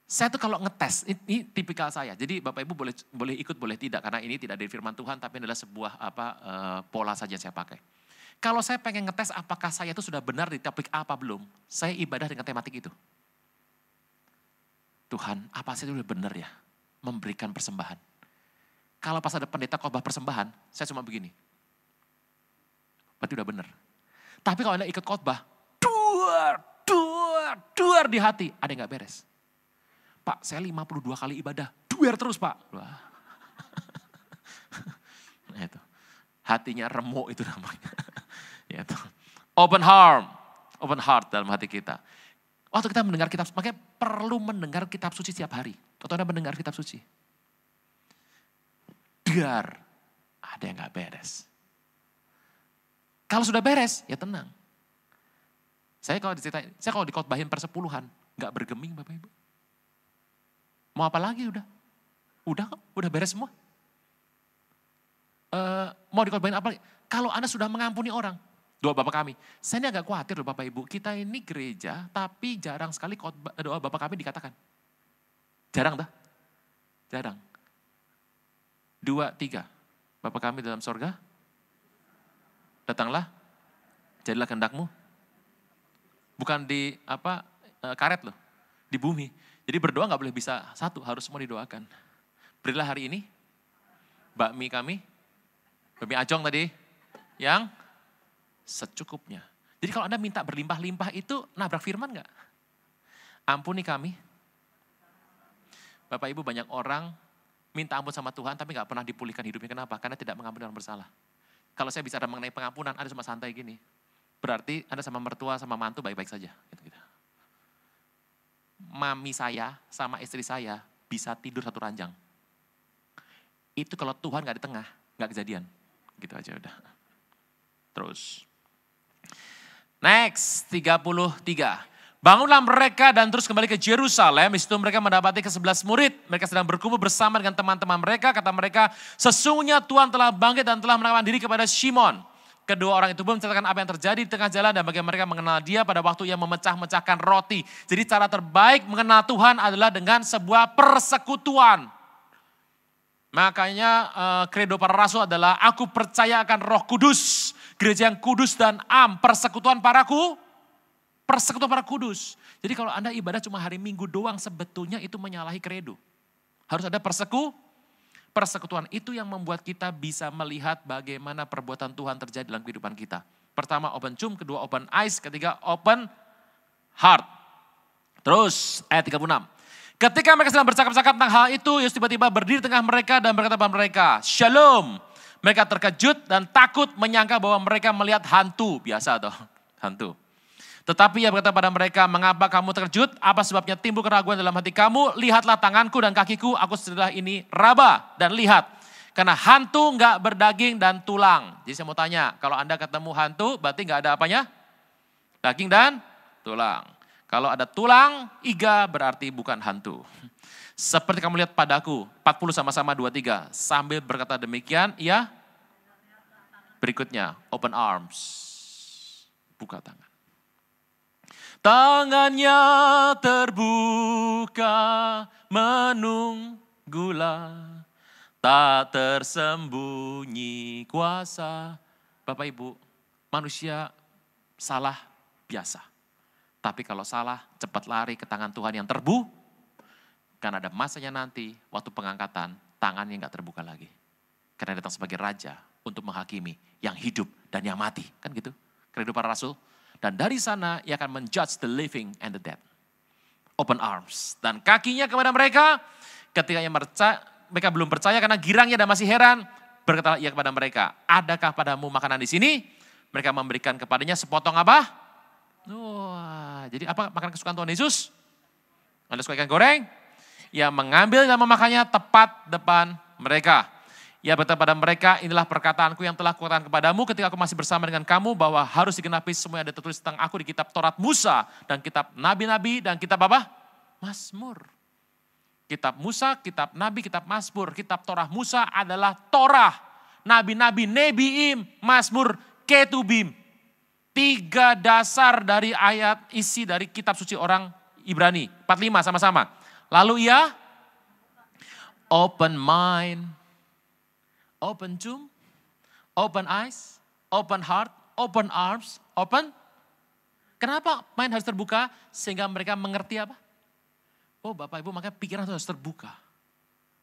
Speaker 1: Saya tuh kalau ngetes, ini tipikal saya. Jadi Bapak Ibu boleh ikut, boleh tidak. Karena ini tidak dari firman Tuhan, tapi adalah sebuah pola saja saya pakai. Kalau saya pengen ngetes apakah saya itu sudah benar di topik apa belum, saya ibadah dengan tematik itu. Tuhan, apa saya itu udah benar ya memberikan persembahan? Kalau pas ada pendeta khotbah persembahan, saya cuma begini. Berarti udah benar. Tapi kalau Anda ikut khotbah, duar di hati, ada yang gak beres. Pak, saya 52 kali ibadah, duar terus Pak. Wah. Nah, itu. Hatinya remuk itu namanya. Ya, itu. Open heart dalam hati kita. Waktu kita mendengar kitab, makanya perlu mendengar kitab suci setiap hari. Atau Anda mendengar kitab suci. Dar, ada yang gak beres. Kalau sudah beres, ya tenang. Saya kalau dikotbahin persepuluhan, gak bergeming Bapak Ibu. Mau apa lagi udah? Udah beres semua. Mau dikotbahin apa lagi? Kalau Anda sudah mengampuni orang, doa Bapak kami. Saya ini agak khawatir loh Bapak Ibu, kita ini gereja tapi jarang sekali doa Bapak kami dikatakan. Jarang dah. Jarang. 2, 3. Bapa kami dalam sorga, datanglah, jadilah kehendakmu. Bukan di karet loh, di bumi. Jadi berdoa gak boleh bisa satu, harus semua didoakan. Berilah hari ini, bakmi kami, bakmi acong tadi, yang secukupnya. Jadi kalau Anda minta berlimpah-limpah itu nabrak firman gak? Ampuni kami. Bapak Ibu banyak orang minta ampun sama Tuhan tapi gak pernah dipulihkan hidupnya. Kenapa? Karena tidak mengampuni orang bersalah. Kalau saya bicara mengenai pengampunan, Anda cuma santai gini. Berarti Anda sama mertua, sama mantu baik-baik saja. Gitu-gitu. Mami saya sama istri saya bisa tidur satu ranjang. Itu kalau Tuhan gak di tengah, gak kejadian. Gitu aja udah. Terus. Next, 33. Bangunlah mereka dan terus kembali ke Yerusalem. Di situ mereka mendapati ke-11 murid. Mereka sedang berkumpul bersama dengan teman-teman mereka. Kata mereka, sesungguhnya Tuhan telah bangkit dan telah menawarkan diri kepada Simon. Kedua orang itu pun menceritakan apa yang terjadi di tengah jalan dan bagaimana mereka mengenal dia pada waktu ia memecah-mecahkan roti. Jadi cara terbaik mengenal Tuhan adalah dengan sebuah persekutuan. Makanya kredo para rasul adalah aku percaya akan Roh Kudus, gereja yang kudus dan persekutuan para kudus. Jadi kalau Anda ibadah cuma hari Minggu doang sebetulnya itu menyalahi kredo. Harus ada persekutuan itu yang membuat kita bisa melihat bagaimana perbuatan Tuhan terjadi dalam kehidupan kita. Pertama open cum, kedua open eyes, ketiga open heart. Terus ayat 36. Ketika mereka sedang bercakap-cakap tentang hal itu, Yesus tiba-tiba berdiri tengah mereka dan berkata kepada mereka, Shalom. Mereka terkejut dan takut menyangka bahwa mereka melihat hantu. Biasa toh, hantu. Tetapi ia berkata pada mereka, mengapa kamu terkejut? Apa sebabnya timbul keraguan dalam hati kamu? Lihatlah tanganku dan kakiku, aku setelah ini raba dan lihat. Karena hantu enggak berdaging dan tulang. Jadi saya mau tanya, kalau Anda ketemu hantu berarti enggak ada apanya? Daging dan tulang. Kalau ada tulang, iga berarti bukan hantu. Seperti kamu lihat padaku, 40 sama-sama 23. Sambil berkata demikian, ia berikutnya, open arms. Buka tangan. Tangannya terbuka, menunggulah, tak tersembunyi kuasa Bapak Ibu, manusia salah biasa. Tapi kalau salah, cepat lari ke tangan Tuhan yang karena ada masanya nanti, waktu pengangkatan, tangannya nggak terbuka lagi. Karena datang sebagai raja untuk menghakimi yang hidup dan yang mati. Kan gitu, kehidupan Rasul. Dan dari sana, ia akan menjudge the living and the dead. Open arms. Dan kakinya kepada mereka, ketika mereka belum percaya karena girangnya dan masih heran, berkata ia kepada mereka, adakah padamu makanan di sini? Mereka memberikan kepadanya sepotong apa? Wah, jadi apa makanan kesukaan Tuhan Yesus? Ada suka ikan goreng? Ia mengambil dan memakannya tepat depan mereka. Ia berkata pada mereka, inilah perkataanku yang telah kukatakan kepadamu ketika aku masih bersama dengan kamu, bahwa harus digenapi semua yang ada tertulis tentang aku di kitab Taurat Musa, dan kitab Nabi-Nabi, dan kitab apa? Mazmur. Kitab Musa, kitab Nabi, kitab Mazmur. Kitab Torah Musa adalah Torah. Nabi-Nabi, Nebiim, Mazmur, Ketubim. 3 dasar dari ayat isi dari kitab suci orang Ibrani. 45 sama-sama. Lalu ia open mind, open tomb, open eyes, open heart, open arms, open. Kenapa mind harus terbuka? Sehingga mereka mengerti apa? Oh Bapak Ibu, makanya pikiran harus terbuka.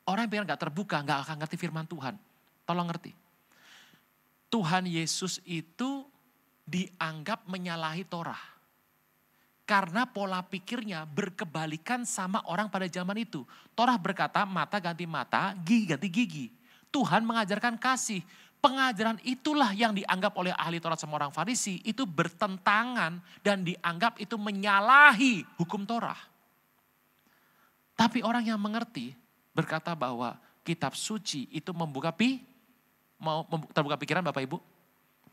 Speaker 1: Orang yang pikiran gak terbuka gak akan ngerti firman Tuhan. Tolong ngerti. Tuhan Yesus itu dianggap menyalahi Torah. Karena pola pikirnya berkebalikan sama orang pada zaman itu. Torah berkata mata ganti mata, gigi ganti gigi. Tuhan mengajarkan kasih. Pengajaran itulah yang dianggap oleh ahli Taurat sama orang Farisi. Itu bertentangan dan dianggap itu menyalahi hukum Torah. Tapi orang yang mengerti berkata bahwa kitab suci itu terbuka pikiran Bapak Ibu.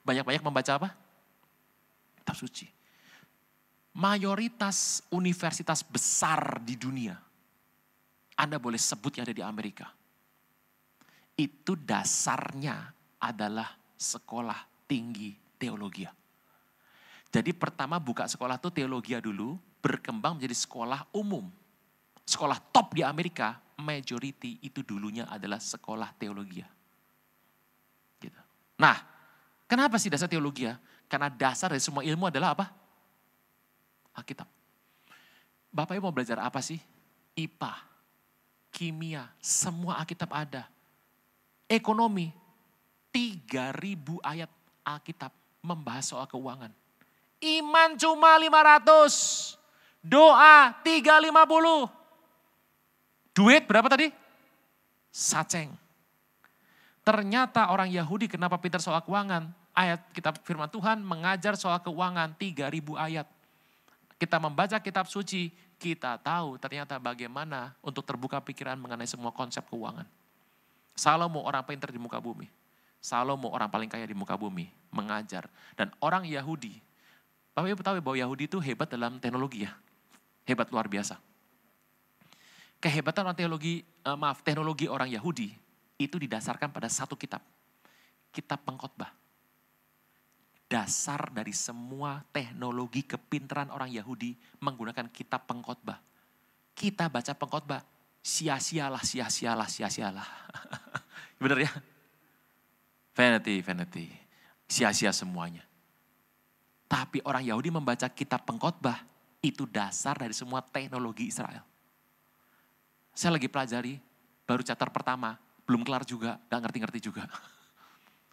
Speaker 1: Banyak-banyak membaca apa? Kitab suci. Mayoritas universitas besar di dunia, Anda boleh sebut yang ada di Amerika. Itu dasarnya adalah sekolah tinggi teologi. Jadi pertama buka sekolah itu teologi dulu, berkembang menjadi sekolah umum. Sekolah top di Amerika, majority itu dulunya adalah sekolah teologi. Gitu. Nah, kenapa sih dasar teologi? Karena dasar dari semua ilmu adalah apa? Alkitab. Bapak Ibu mau belajar apa sih? IPA, kimia, semua Alkitab ada. Ekonomi, 3.000 ayat Alkitab membahas soal keuangan. Iman cuma 500, doa 350. Duit berapa tadi? Saceng. Ternyata orang Yahudi kenapa pintar soal keuangan? Ayat kitab firman Tuhan mengajar soal keuangan 3.000 ayat. Kita membaca kitab suci, kita tahu ternyata bagaimana untuk terbuka pikiran mengenai semua konsep keuangan. Salomo orang pintar di muka bumi. Salomo orang paling kaya di muka bumi mengajar. Dan orang Yahudi, Bapak Ibu tahu bahwa Yahudi itu hebat dalam teknologi ya. Hebat luar biasa. Kehebatan orang teknologi orang Yahudi itu didasarkan pada satu kitab. Kitab Pengkhotbah. Dasar dari semua teknologi kepintaran orang Yahudi menggunakan kitab Pengkhotbah. Kita baca Pengkhotbah, sia-sialah. Benar ya? Vanity. Sia-sia semuanya. Tapi orang Yahudi membaca kitab Pengkhotbah, itu dasar dari semua teknologi Israel. Saya lagi pelajari, baru chapter pertama, belum kelar juga, gak ngerti-ngerti juga.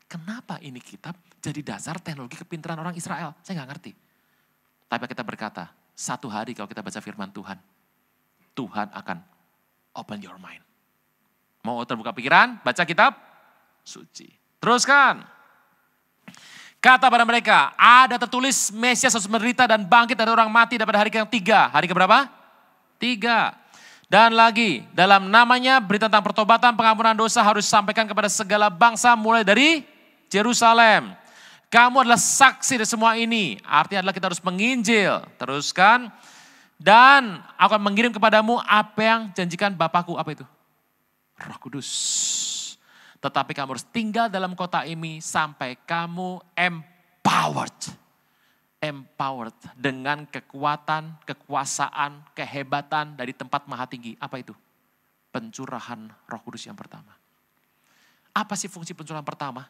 Speaker 1: Kenapa ini kitab jadi dasar teknologi kepintaran orang Israel? Saya gak ngerti. Tapi kita berkata, satu hari kalau kita baca firman Tuhan, Tuhan akan open your mind. Mau terbuka pikiran, baca kitab suci. Teruskan. Kata pada mereka, ada tertulis Mesias harus menderita dan bangkit dari orang mati pada hari ketiga. Hari keberapa? 3. Dan lagi, dalam namanya berita tentang pertobatan pengampunan dosa harus disampaikan kepada segala bangsa mulai dari Yerusalem. Kamu adalah saksi dari semua ini. Artinya adalah kita harus menginjil. Teruskan. Dan aku akan mengirim kepadamu apa yang janjikan Bapakku. Apa itu? Roh Kudus. Tetapi kamu harus tinggal dalam kota ini sampai kamu empowered dengan kekuatan, kekuasaan, kehebatan dari tempat maha tinggi. Apa itu? Pencurahan Roh Kudus yang pertama. Apa sih fungsi pencurahan pertama?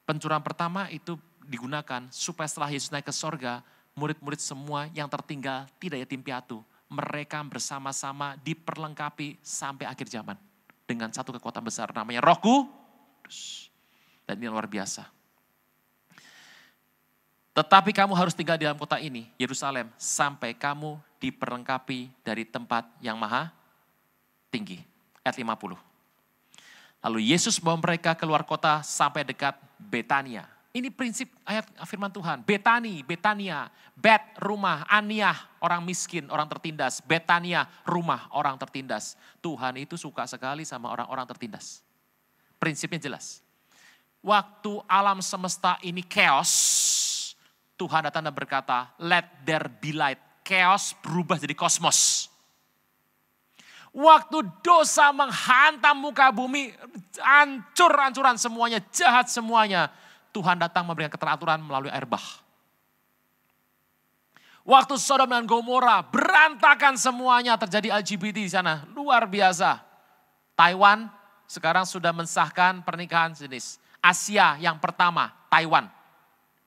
Speaker 1: Pencurahan pertama itu digunakan supaya setelah Yesus naik ke sorga, murid-murid semua yang tertinggal tidak yatim piatu. Mereka bersama-sama diperlengkapi sampai akhir zaman. Dengan satu kekuatan besar namanya Roh Kudus. Dan ini luar biasa. Tetapi kamu harus tinggal di dalam kota ini, Yerusalem, sampai kamu diperlengkapi dari tempat yang maha tinggi. Ayat 50. Lalu Yesus bawa mereka keluar kota sampai dekat Betania. Ini prinsip ayat firman Tuhan. Betania, Bet, rumah, Aniah, orang miskin, orang tertindas. Betania, rumah, orang tertindas. Tuhan itu suka sekali sama orang-orang tertindas. Prinsipnya jelas. Waktu alam semesta ini chaos, Tuhan datang dan berkata, let there be light. Chaos berubah jadi kosmos. Waktu dosa menghantam muka bumi, hancur-hancuran semuanya, jahat semuanya. Tuhan datang memberikan keteraturan melalui air bah. Waktu Sodom dan Gomora berantakan semuanya, terjadi LGBT di sana. Luar biasa. Taiwan sekarang sudah mensahkan pernikahan sejenis. Asia yang pertama, Taiwan,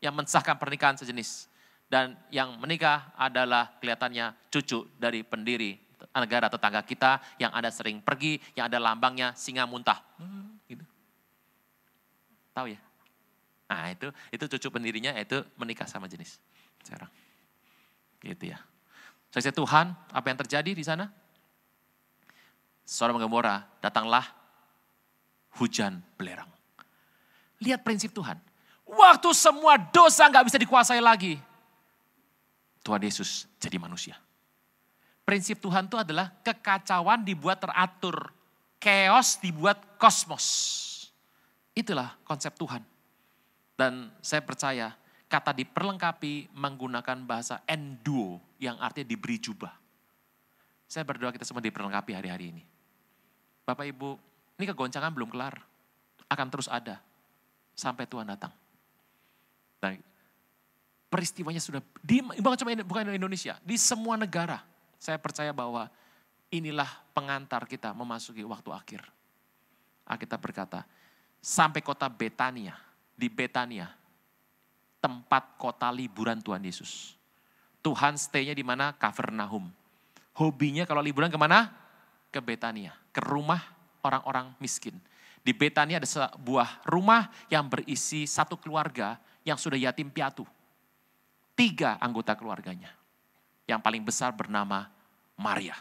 Speaker 1: yang mensahkan pernikahan sejenis. Dan yang menikah adalah kelihatannya cucu dari pendiri negara tetangga kita yang ada sering pergi, yang ada lambangnya singa muntah. Gitu. Tahu ya? Nah itu cucu pendirinya itu menikah sama jenis. Sekarang. Gitu ya. Saya Tuhan, apa yang terjadi di sana? Sodom dan Gomora, datanglah hujan belerang. Lihat prinsip Tuhan. Waktu semua dosa gak bisa dikuasai lagi. Tuhan Yesus jadi manusia. Prinsip Tuhan itu adalah kekacauan dibuat teratur. Chaos dibuat kosmos. Itulah konsep Tuhan. Dan saya percaya kata diperlengkapi menggunakan bahasa enduo yang artinya diberi jubah. Saya berdoa kita semua diperlengkapi hari-hari ini. Bapak Ibu, ini kegoncangan belum kelar. Akan terus ada sampai Tuhan datang. Dan peristiwanya sudah, bukan di Indonesia, di semua negara. Saya percaya bahwa inilah pengantar kita memasuki waktu akhir. Alkitab berkata, sampai kota Betania, di Betania, tempat kota liburan Tuhan Yesus. Tuhan stay-nya di mana? Kafarnaum. Hobinya kalau liburan kemana? Ke Betania, ke rumah orang-orang miskin. Di Betania ada sebuah rumah yang berisi satu keluarga yang sudah yatim piatu. 3 anggota keluarganya. Yang paling besar bernama Maria.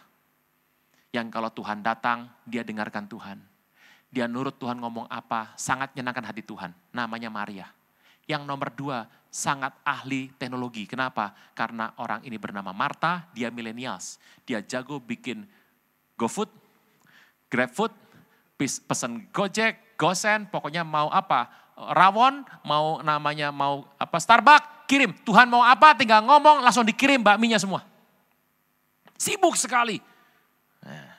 Speaker 1: Yang kalau Tuhan datang, dia dengarkan Tuhan. Dia nurut Tuhan ngomong apa, sangat menyenangkan hati Tuhan. Namanya Maria. Yang nomor 2, sangat ahli teknologi. Kenapa? Karena orang ini bernama Marta, dia millennials. Dia jago bikin GoFood, GrabFood, pesen Gojek, Gosen, pokoknya mau apa. Rawon, mau namanya mau apa Starbucks, kirim. Tuhan mau apa, tinggal ngomong, langsung dikirim bakminya semua. Sibuk sekali.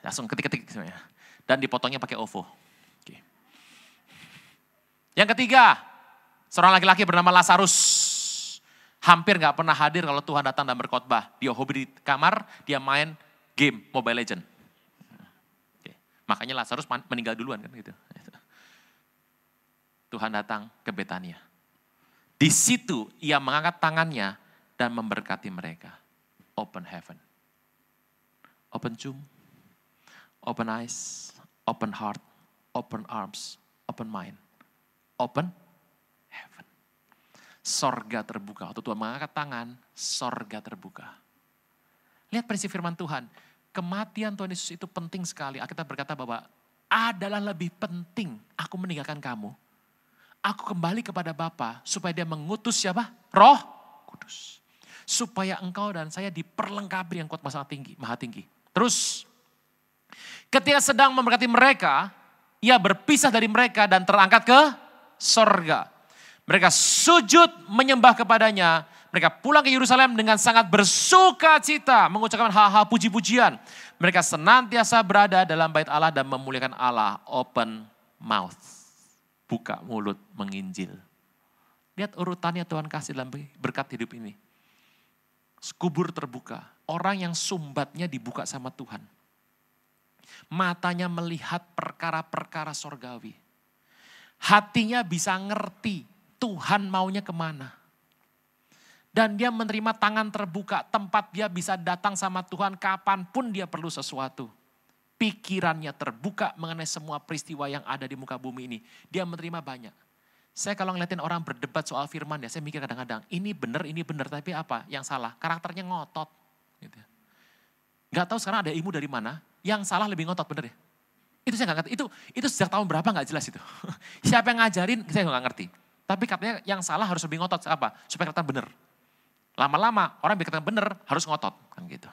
Speaker 1: Langsung ketik-ketik semuanya. Dan dipotongnya pakai OVO. Oke. Yang ketiga, seorang laki-laki bernama Lazarus. Hampir gak pernah hadir kalau Tuhan datang dan berkhotbah. Dia hobi di kamar, dia main game Mobile Legends. Oke. Makanya Lazarus meninggal duluan kan gitu. Tuhan datang ke Betania. Di situ ia mengangkat tangannya dan memberkati mereka. Open heaven. Open tomb. Open eyes, open heart, open arms, open mind, open heaven. Sorga terbuka. Waktu Tuhan mengangkat tangan, sorga terbuka. Lihat prinsip firman Tuhan. Kematian Tuhan Yesus itu penting sekali. Alkitab berkata bahwa adalah lebih penting aku meninggalkan kamu. Aku kembali kepada Bapa supaya dia mengutus siapa? Roh Kudus. Supaya engkau dan saya diperlengkapi yang kuat masalah tinggi, maha tinggi. Terus, ketika sedang memberkati mereka, ia berpisah dari mereka dan terangkat ke sorga. Mereka sujud menyembah kepadanya. Mereka pulang ke Yerusalem dengan sangat bersuka cita, mengucapkan hal-hal puji-pujian. Mereka senantiasa berada dalam bait Allah dan memuliakan Allah. Open mouth. Buka mulut menginjil. Lihat urutannya Tuhan kasih dalam berkat hidup ini. Kubur terbuka. Orang yang sumbatnya dibuka sama Tuhan. Matanya melihat perkara-perkara sorgawi. Hatinya bisa ngerti Tuhan maunya kemana. Dan dia menerima tangan terbuka, tempat dia bisa datang sama Tuhan kapanpun dia perlu sesuatu. Pikirannya terbuka mengenai semua peristiwa yang ada di muka bumi ini. Dia menerima banyak. Saya kalau ngeliatin orang berdebat soal firman ya, saya mikir kadang-kadang, ini benar, tapi apa yang salah? Karakternya ngotot. Gitu. Gak tahu sekarang ada ilmu dari mana, yang salah lebih ngotot, bener ya? Itu saya gak ngerti, itu sejak tahun berapa gak jelas itu. Siapa yang ngajarin, saya gak ngerti. Tapi katanya yang salah harus lebih ngotot, apa? Supaya kelihatan benar. Lama-lama orang bikin benar harus ngotot. Kan gitu.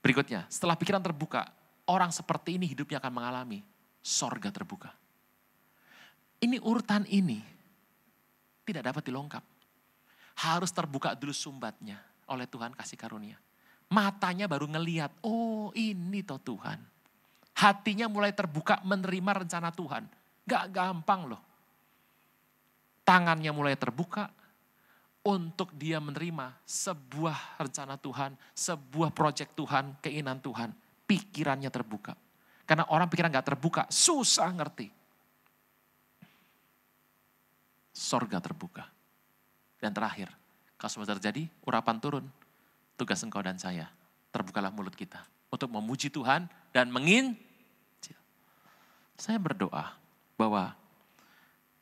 Speaker 1: Berikutnya, setelah pikiran terbuka, orang seperti ini hidupnya akan mengalami sorga terbuka. Ini urutan ini tidak dapat dilongkap. Harus terbuka dulu sumbatnya oleh Tuhan kasih karunia. Matanya baru ngeliat, oh ini toh Tuhan. Hatinya mulai terbuka menerima rencana Tuhan. Gak gampang loh. Tangannya mulai terbuka untuk dia menerima sebuah rencana Tuhan, sebuah proyek Tuhan, keinginan Tuhan. Pikirannya terbuka. Karena orang pikiran gak terbuka, susah ngerti. Sorga terbuka. Dan terakhir, kalau sudah terjadi, urapan turun. Tugas engkau dan saya, terbukalah mulut kita. Untuk memuji Tuhan dan menginjil. Saya berdoa bahwa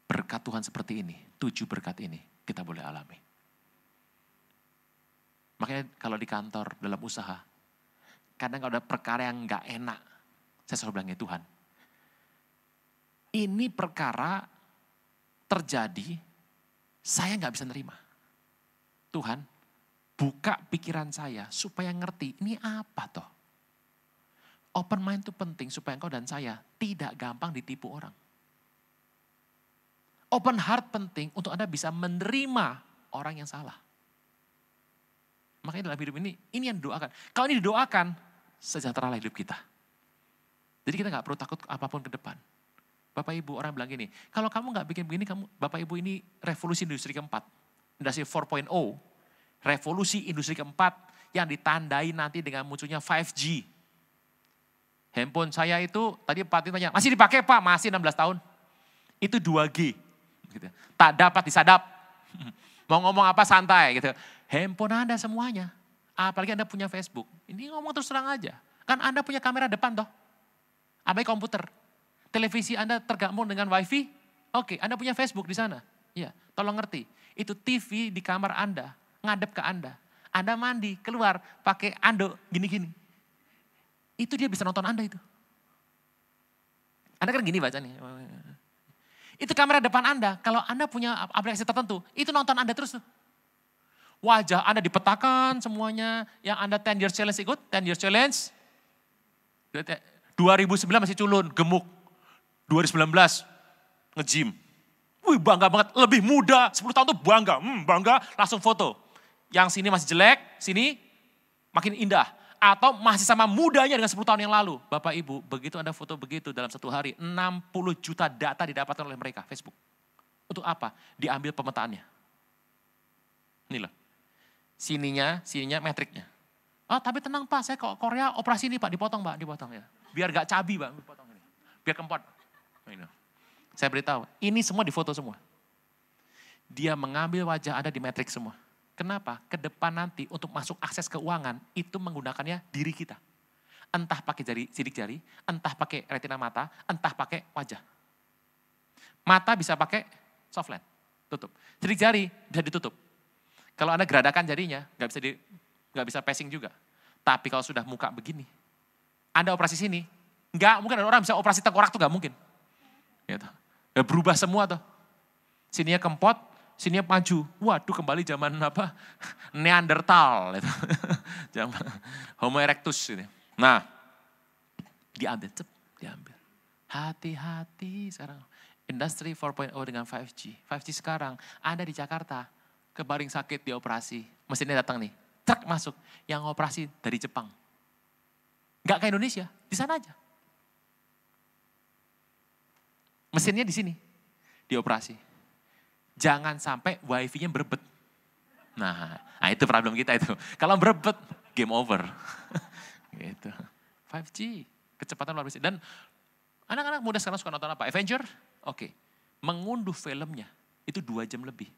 Speaker 1: berkat Tuhan seperti ini, 7 berkat ini kita boleh alami. Makanya kalau di kantor, dalam usaha, kadang kalau ada perkara yang gak enak, saya selalu bilangnya Tuhan. Ini perkara terjadi, saya gak bisa nerima. Tuhan, buka pikiran saya supaya ngerti ini apa toh. Open mind itu penting supaya engkau dan saya tidak gampang ditipu orang. Open heart penting untuk Anda bisa menerima orang yang salah. Makanya dalam hidup ini yang didoakan. Kalau ini didoakan, sejahteralah hidup kita. Jadi kita gak perlu takut apapun ke depan. Bapak Ibu orang bilang gini, kalau kamu gak bikin begini, Bapak Ibu ini revolusi industri keempat. Industri 4.0, revolusi industri keempat yang ditandai nanti dengan munculnya 5G. Handphone saya itu, tadi Pak Tito tanya, masih dipakai Pak? Masih 16 tahun. Itu 2G. Gitu. Tak dapat disadap. Mau ngomong apa santai gitu. Handphone Anda semuanya. Apalagi Anda punya Facebook. Ini ngomong terus terang aja. Kan Anda punya kamera depan toh. Apalagi komputer. Televisi Anda tergabung dengan wifi. Oke, Anda punya Facebook di sana. Ya, tolong ngerti. Itu TV di kamar Anda. Ngadep ke Anda. Anda mandi, keluar, pakai anduk, gini-gini. Itu dia bisa nonton Anda itu. Anda kan gini baca nih. Itu kamera depan Anda, kalau Anda punya aplikasi tertentu, itu nonton Anda terus tuh. Wajah Anda dipetakan semuanya, yang Anda 10 years challenge ikut, 10 years challenge. 2009 masih culun, gemuk. 2019 nge-gym. Wih bangga banget, lebih muda, 10 tahun tuh bangga, langsung foto. Yang sini masih jelek, sini makin indah. Atau masih sama mudanya dengan 10 tahun yang lalu. Bapak Ibu, begitu Anda foto begitu dalam 1 hari, 60 juta data didapatkan oleh mereka, Facebook. Untuk apa? Diambil pemetaannya. Ini loh. Sininya metriknya. Oh tapi tenang Pak, saya kok Korea operasi ini Pak, dipotong Pak, dipotong ya. Biar gak cabi Pak, dipotong ini. Biar kempot. Ini. Saya beritahu, ini semua difoto semua. Dia mengambil wajah Anda di metrik semua. Kenapa? Ke depan nanti untuk masuk akses keuangan itu menggunakannya diri kita. Entah pakai sidik jari, entah pakai retina mata, entah pakai wajah. Mata bisa pakai softland, tutup. Sidik jari bisa ditutup. Kalau Anda geradakan jarinya, nggak bisa passing juga. Tapi kalau sudah muka begini, Anda operasi sini, nggak mungkin ada orang bisa operasi tengkorak tuh nggak mungkin. Gitu. Berubah semua tuh. Sininya kempot, sininya maju. Waduh kembali zaman apa? Neanderthal. Gitu. Zaman Homo erectus. Gitu. Nah, diambil. Hati-hati sekarang. Industri 4.0 dengan 5G. 5G sekarang, Anda di Jakarta, kebaring sakit di operasi. Mesinnya datang nih, truk masuk. Yang operasi dari Jepang. Nggak ke Indonesia, di sana aja. Mesinnya di sini, dioperasi. Jangan sampai wifi-nya berebet. Nah itu problem kita itu. Kalau berebet, game over. Gitu. 5G, kecepatan luar biasa. Dan anak-anak muda sekarang suka nonton apa? Avenger? Oke. Mengunduh filmnya. Itu 2 jam lebih.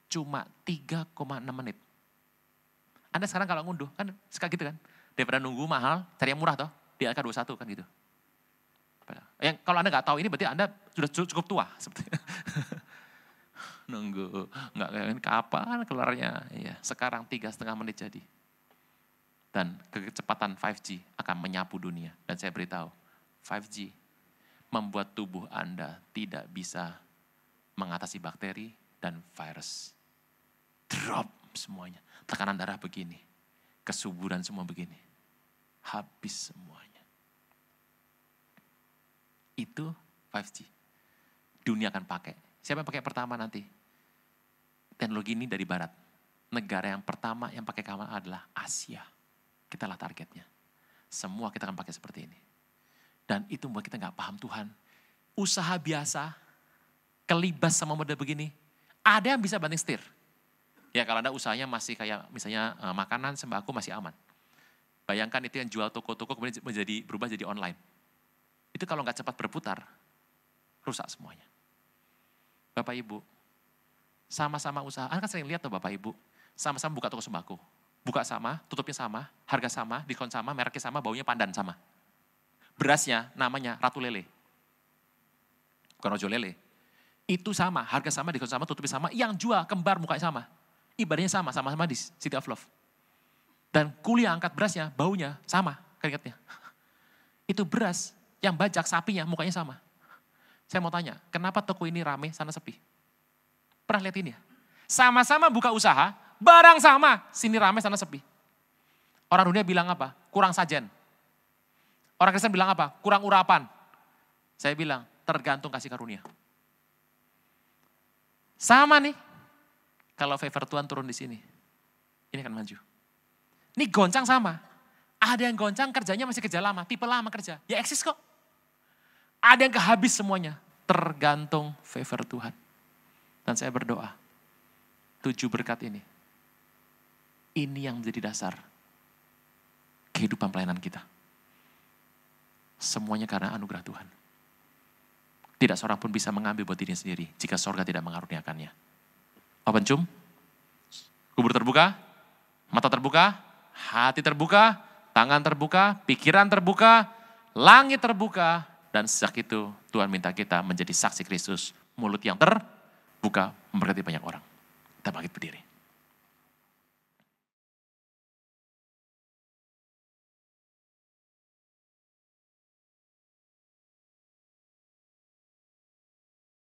Speaker 1: Cuma 3,6 menit. Anda sekarang kalau ngunduh, kan suka gitu kan. Daripada nunggu mahal, cari yang murah toh. Di angka 21 kan gitu. Kalau Anda nggak tahu ini berarti Anda sudah cukup tua. Sebetulnya. Nunggu, nggak kapan keluarnya. Ya, sekarang 3,5 menit jadi. Dan kecepatan 5G akan menyapu dunia. Dan saya beritahu, 5G membuat tubuh Anda tidak bisa mengatasi bakteri dan virus. Drop semuanya. Tekanan darah begini. Kesuburan semua begini. Habis semuanya. Itu 5G. Dunia akan pakai. Siapa yang pakai pertama nanti? Teknologi ini dari barat. Negara yang pertama yang pakai kawan adalah Asia. Kitalah targetnya. Semua kita akan pakai seperti ini. Dan itu membuat kita gak paham Tuhan. Usaha biasa, kelibas sama model begini, ada yang bisa banting setir. Ya kalau Anda usahanya masih kayak misalnya makanan, sembako masih aman. Bayangkan itu yang jual toko-toko kemudian berubah jadi online. Itu kalau gak cepat berputar, rusak semuanya. Bapak Ibu, sama-sama usaha, Anda kan sering lihat tuh Bapak Ibu, sama-sama buka toko sembako. Buka sama, tutupnya sama, harga sama, diskon sama, mereknya sama, baunya pandan sama. Berasnya namanya Ratu Lele. Bukan Rojo Lele. Itu sama, harga sama, diskon sama, tutupnya sama, yang jual kembar mukanya sama. Ibadahnya sama, sama-sama di City of Love. Dan kuliah angkat berasnya, baunya sama keringatnya. Itu beras yang bajak sapinya mukanya sama. Saya mau tanya, kenapa toko ini rame, sana sepi? Pernah lihat ini ya? Sama-sama buka usaha, barang sama, sini rame, sana sepi. Orang dunia bilang apa? Kurang sajen. Orang Kristen bilang apa? Kurang urapan. Saya bilang, tergantung kasih karunia. Sama nih, kalau favor Tuhan turun di sini, ini akan maju. Ini goncang sama. Ada yang goncang kerjanya masih kerja lama, tipe lama kerja. Ya eksis kok. Ada yang kehabis semuanya. Tergantung favor Tuhan. Dan saya berdoa, 7 berkat ini yang menjadi dasar kehidupan pelayanan kita. Semuanya karena anugerah Tuhan. Tidak seorang pun bisa mengambil buat dirinya sendiri jika sorga tidak mengaruniakannya. Open cum, kubur terbuka, mata terbuka, hati terbuka, tangan terbuka, pikiran terbuka, langit terbuka. Dan sejak itu Tuhan minta kita menjadi saksi Kristus. Mulut yang terbuka memberkati banyak orang. Kita bangkit berdiri.